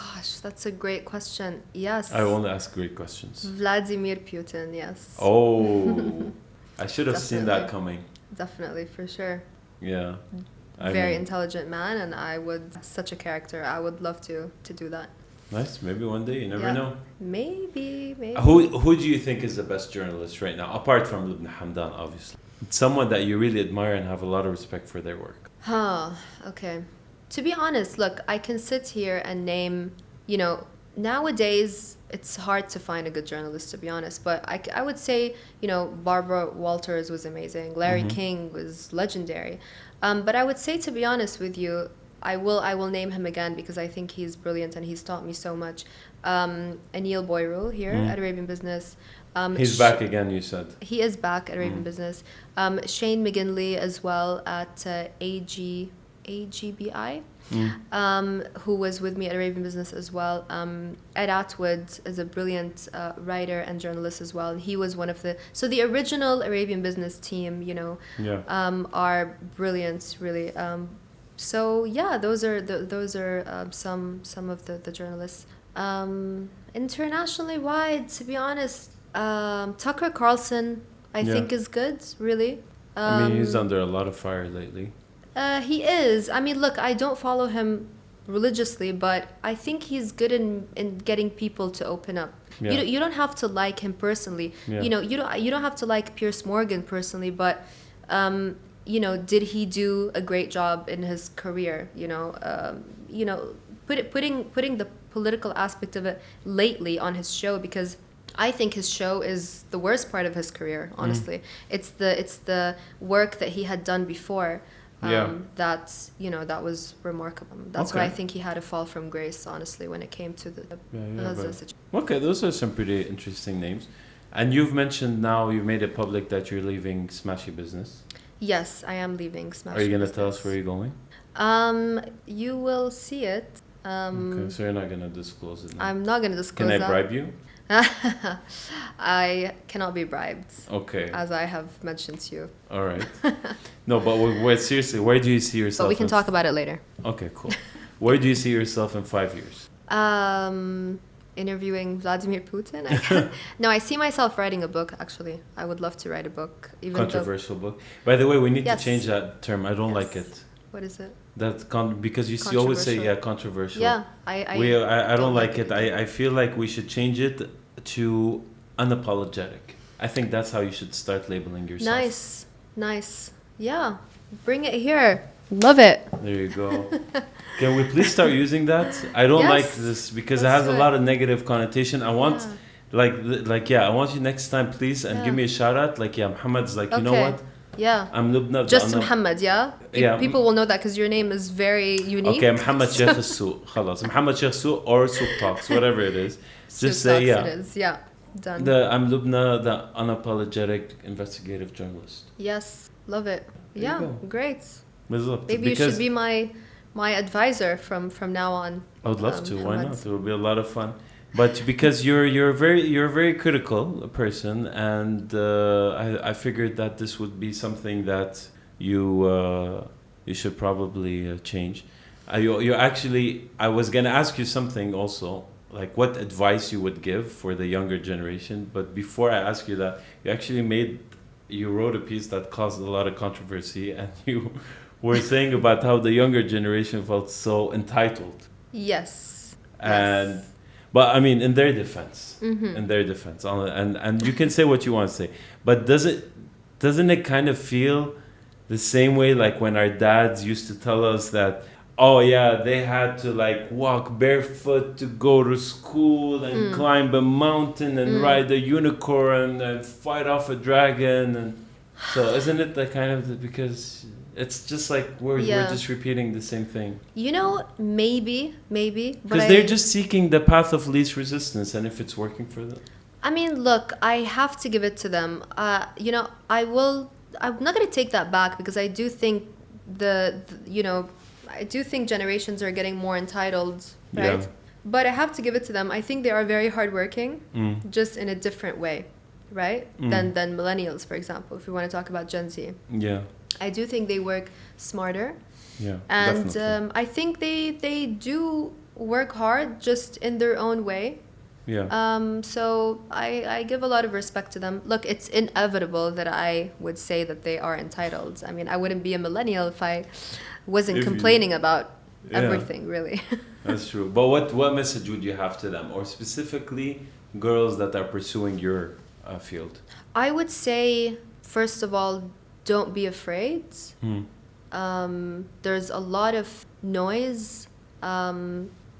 Gosh, that's a great question. Yes. I only ask great questions. Vladimir Putin, yes. Oh, I should have seen that coming. Definitely, for sure. Yeah. Very intelligent man, and such a character. I would love to do that. Nice. Maybe one day. You never know. Maybe. Who do you think is the best journalist right now, apart from Lubna Hamdan, obviously? Someone that you really admire and have a lot of respect for their work. Okay. To be honest, look, I can sit here and name, you know, nowadays it's hard to find a good journalist, to be honest, but I would say, you know, Barbara Walters was amazing. Larry King was legendary. But I would say, to be honest with you, I will name him again because I think he's brilliant and he's taught me so much. Anil Boyrul here at Arabian Business. He's back again, you said. He is back at Arabian Business. Shane McGinley as well at AGBI, who was with me at Arabian Business as well. Ed Atwood is a brilliant writer and journalist as well. He was one of the original Arabian Business team, you know, are brilliant, really. So yeah, those are some of the journalists. Internationally wide, to be honest, Tucker Carlson I think is good, really. I mean, he's under a lot of fire lately. He is. I mean, look, I don't follow him religiously, but I think he's good in getting people to open up. Yeah. You don't have to like him personally. Yeah. You know, you don't have to like Piers Morgan personally, but you know, did he do a great job in his career? You know, putting the political aspect of it lately on his show, because I think his show is the worst part of his career, honestly. It's the work that he had done before. That, that was remarkable. That's why I think he had a fall from grace, honestly, when it came to the situation. Okay, those are some pretty interesting names. And you've mentioned now, you've made it public that you're leaving Smashy Business. Yes, I am leaving Smashy Business. Are you going to tell us where you're going? You will see it. Okay, so you're not going to disclose it now. I'm not going to disclose that. Can I bribe you? I cannot be bribed. Okay. As I have mentioned to you. All right. No, but seriously, where do you see yourself? But we can talk about it later. Okay, cool. Where do you see yourself in 5 years? Interviewing Vladimir Putin. No, I see myself writing a book, actually. I would love to write a book. Controversial book. By the way, we need to change that term. I don't like it. What is it? Because you always say, controversial. Yeah, I don't like it. I feel like we should change it to unapologetic. I think that's how you should start labeling yourself. Nice. Yeah, bring it here. Love it. There you go. Can we please start using that? I don't like this because it has a lot of negative connotation. I want, I want you next time, please, and give me a shout out. Muhammad's you know what? Yeah. I'm Lubna. Just Muhammad, yeah? People will know that because your name is very unique. Okay, Muhammad Sheikh Al-Souq. Khalas. Muhammad Sheikh Souq or Souq Talks, whatever it is. Just say, it is, yeah. Done. I'm Lubna, the unapologetic investigative journalist. Yes, love it. Yeah, great. Maybe you should be my advisor from now on. I would love to. Why not? It will be a lot of fun. But because you're a very critical person, and I figured that this would be something that you should probably change. You actually, I was gonna ask you something also, like what advice you would give for the younger generation. But before I ask you that, you wrote a piece that caused a lot of controversy, and you were saying about how the younger generation felt so entitled. Yes. But I mean, in their defense, and you can say what you want to say, but doesn't it kind of feel the same way like when our dads used to tell us that, oh yeah, they had to walk barefoot to go to school and climb a mountain and ride a unicorn and fight off a dragon, and so isn't it because it's just we're just repeating the same thing. Maybe. Because they're just seeking the path of least resistance, and if it's working for them. I mean, look, I have to give it to them. I'm not going to take that back because I do think I do think generations are getting more entitled, right? Yeah. But I have to give it to them. I think they are very hardworking, just in a different way, right? Than millennials, for example, if we want to talk about Gen Z. Yeah. I do think they work smarter. Yeah, and I think they do work hard, just in their own way. Yeah. So I give a lot of respect to them. Look, it's inevitable that I would say that they are entitled. I mean, I wouldn't be a millennial if I wasn't complaining about everything, really. That's true. But what message would you have to them, or specifically girls that are pursuing your field? I would say, first of all, don't be afraid. There's a lot of noise.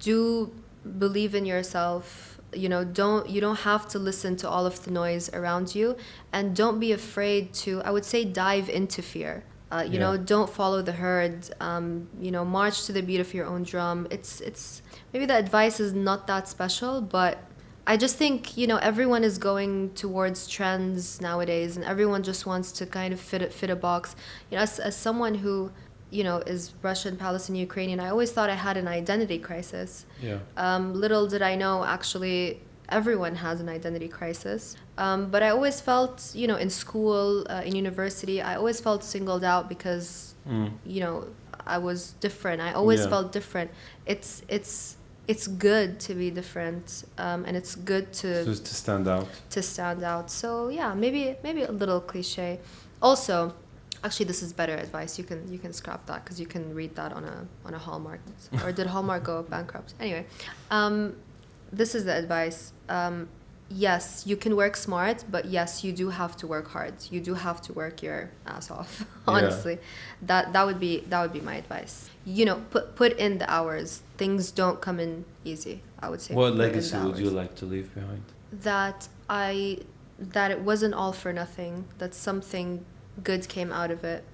Do believe in yourself. You don't have to listen to all of the noise around you, and don't be afraid to, I would say, dive into fear. Don't follow the herd. March to the beat of your own drum. It's maybe the advice is not that special, but I just think, everyone is going towards trends nowadays, and everyone just wants to kind of fit a box. As someone who, is Russian, Palestinian, Ukrainian, I always thought I had an identity crisis. Yeah. Little did I know, actually, everyone has an identity crisis. But I always felt, in school, in university, I always felt singled out because, I was different. I always felt different. It's good to be different, and it's good to stand out. To stand out. So yeah, maybe a little cliche. Also, actually, this is better advice. You can scrap that because you can read that on a Hallmark. Or did Hallmark go bankrupt? Anyway, this is the advice. Yes, you can work smart, but yes, you do have to work hard. You do have to work your ass off. Honestly, that would be my advice. Put in the hours. Things don't come in easy, I would say. What legacy would you like to leave behind? That it wasn't all for nothing. That something good came out of it.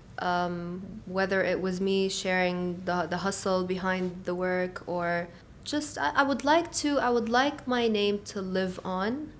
whether it was me sharing the hustle behind the work, or just I would like my name to live on.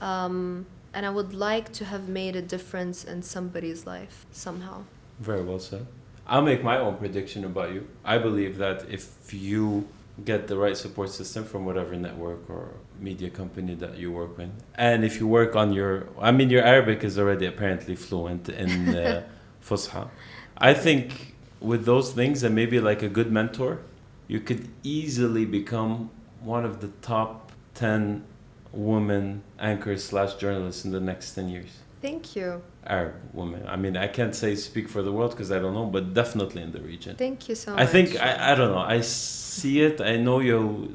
And I would like to have made a difference in somebody's life somehow. Very well said. I'll make my own prediction about you. I believe that if you get the right support system from whatever network or media company that you work with, and if you work on your Arabic is already apparently fluent in Fusha. I think with those things and maybe like a good mentor, you could easily become one of the top 10 women anchors / journalists in the next 10 years. Thank you. Arab women. I mean, I can't say speak for the world because I don't know, but definitely in the region. Thank you so much. I think, I don't know, I see it. I know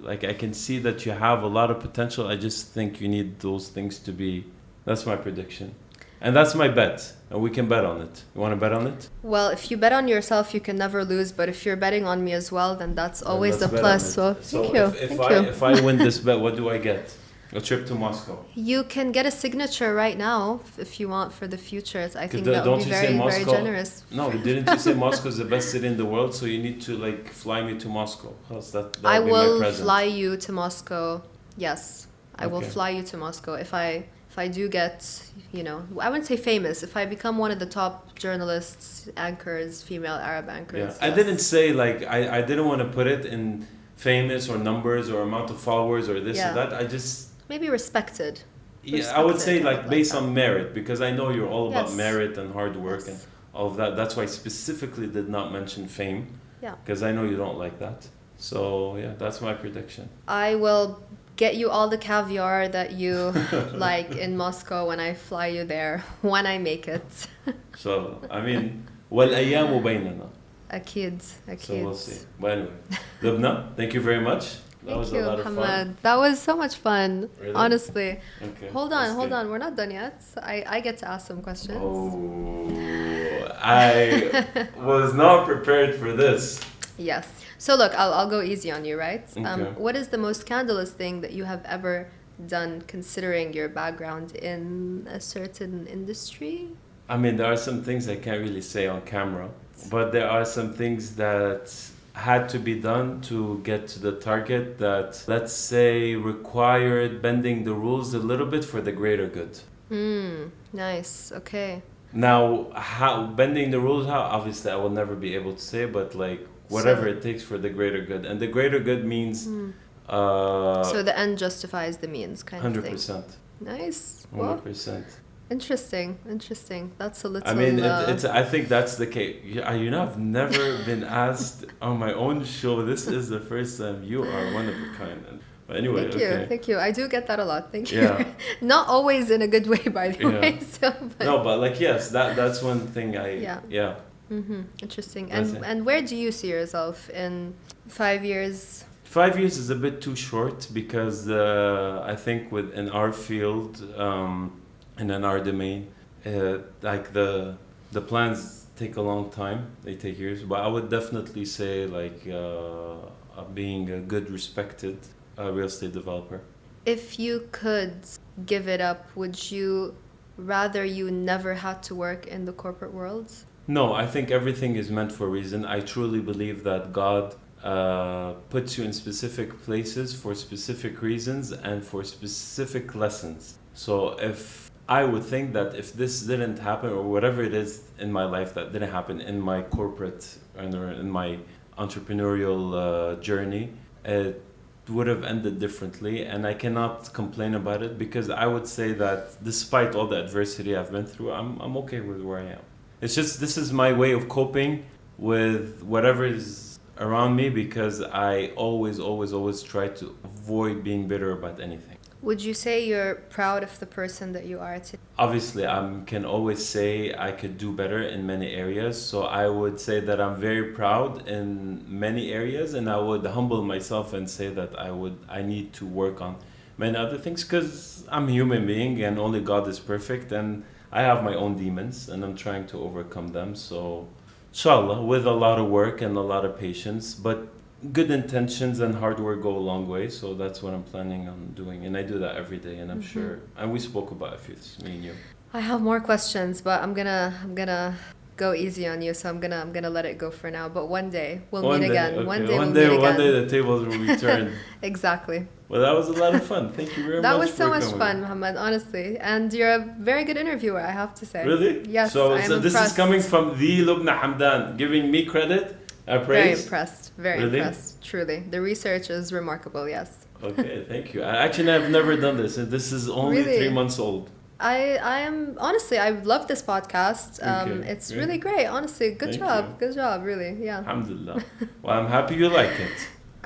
I can see that you have a lot of potential. I just think you need those things to be, that's my prediction. And that's my bet. And we can bet on it. You want to bet on it? Well, if you bet on yourself, you can never lose. But if you're betting on me as well, then that's always a plus. So thank you. If I win this bet, what do I get? A trip to Moscow. You can get a signature right now if you want for the future. I think that would be very generous. No, didn't you say Moscow is the best city in the world? So you need to like fly me to Moscow. That I will fly you to Moscow. Yes, I will fly you to Moscow if I do get, I wouldn't say famous. If I become one of the top journalists, anchors, female Arab anchors. Yeah, yes. I didn't say I didn't want to put it in famous or numbers or amount of followers or this or that. I just. Maybe respected. Yeah, I would say based on merit, because I know you're all about merit and hard work and all of that. That's why I specifically did not mention fame. Yeah. Because I know you don't like that. So yeah, that's my prediction. I will get you all the caviar that you like in Moscow when I fly you there, when I make it. So, I mean, وَالْأَيَّامُ بَيْنَنَا. أكيد. So we'll see. But anyway, Lubna, thank you very much. That was a lot of fun. That was so much fun, really? Honestly. Okay. Hold on. We're not done yet. I get to ask some questions. Oh, I was not prepared for this. Yes. So look, I'll go easy on you, right? Okay. What is the most scandalous thing that you have ever done, considering your background in a certain industry? I mean, there are some things I can't really say on camera, but there are some things that had to be done to get to the target that, let's say, required bending the rules a little bit for the greater good. Nice. Okay. Now, how bending the rules, how, obviously I will never be able to say, but like whatever it takes for the greater good. And the greater good means... so the end justifies the means, kind of thing. 100%. Nice. 100%. Interesting. That's a little... I mean, I think that's the case. I've never been asked on my own show. This is the first time. You are one of a kind. But anyway, Thank you. I do get that a lot. Thank you. Yeah. Not always in a good way, by the way. So, but like, yes, that's one thing Yeah. Mm-hmm. Interesting. And where do you see yourself in 5 years? 5 years is a bit too short because I think in our field... and in our domain, like the plans take a long time. They take years. But I would definitely say like being a good, respected real estate developer. If you could give it up, would you rather you never had to work in the corporate world? No, I think everything is meant for a reason. I truly believe that God puts you in specific places for specific reasons and for specific lessons. So I would think that if this didn't happen, or whatever it is in my life that didn't happen in my corporate or in my entrepreneurial journey, it would have ended differently. And I cannot complain about it because I would say that despite all the adversity I've been through, I'm okay with where I am. It's just this is my way of coping with whatever is around me because I always try to avoid being bitter about anything. Would you say you're proud of the person that you are today? Obviously, I can always say I could do better in many areas. So I would say that I'm very proud in many areas, and I would humble myself and say that I need to work on many other things because I'm a human being and only God is perfect, and I have my own demons and I'm trying to overcome them. So, inshallah, with a lot of work and a lot of patience, but good intentions and hard work go a long way, so that's what I'm planning on doing, and I do that every day, and I'm sure. And we spoke about a few, me and you. I have more questions, but I'm gonna go easy on you, so I'm gonna let it go for now. But one day we'll meet day, again. okay. One day one we'll day, meet one again. day the tables will be turned. Exactly. Well, that was a lot of fun. Thank you very much. That was so for much coming. fun, Muhammad. Honestly, and you're a very good interviewer, I have to say. Really? Yes. So, I am this is impressed. coming from the Lubna Hamdan, giving me credit. Praise. Very impressed. Very Really? impressed. Truly, the research is remarkable. Yes. Okay, thank you. Actually, I've never done this, and this is only Really? 3 months old. I am honestly, I love this podcast. Okay, It's great. really great. Honestly, good Thank job. you. Good job. Really, yeah. Alhamdulillah. Well, I'm happy you like it.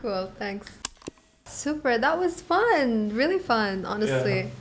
Cool. Thanks. Super. That was fun. Really fun. Honestly. Yeah.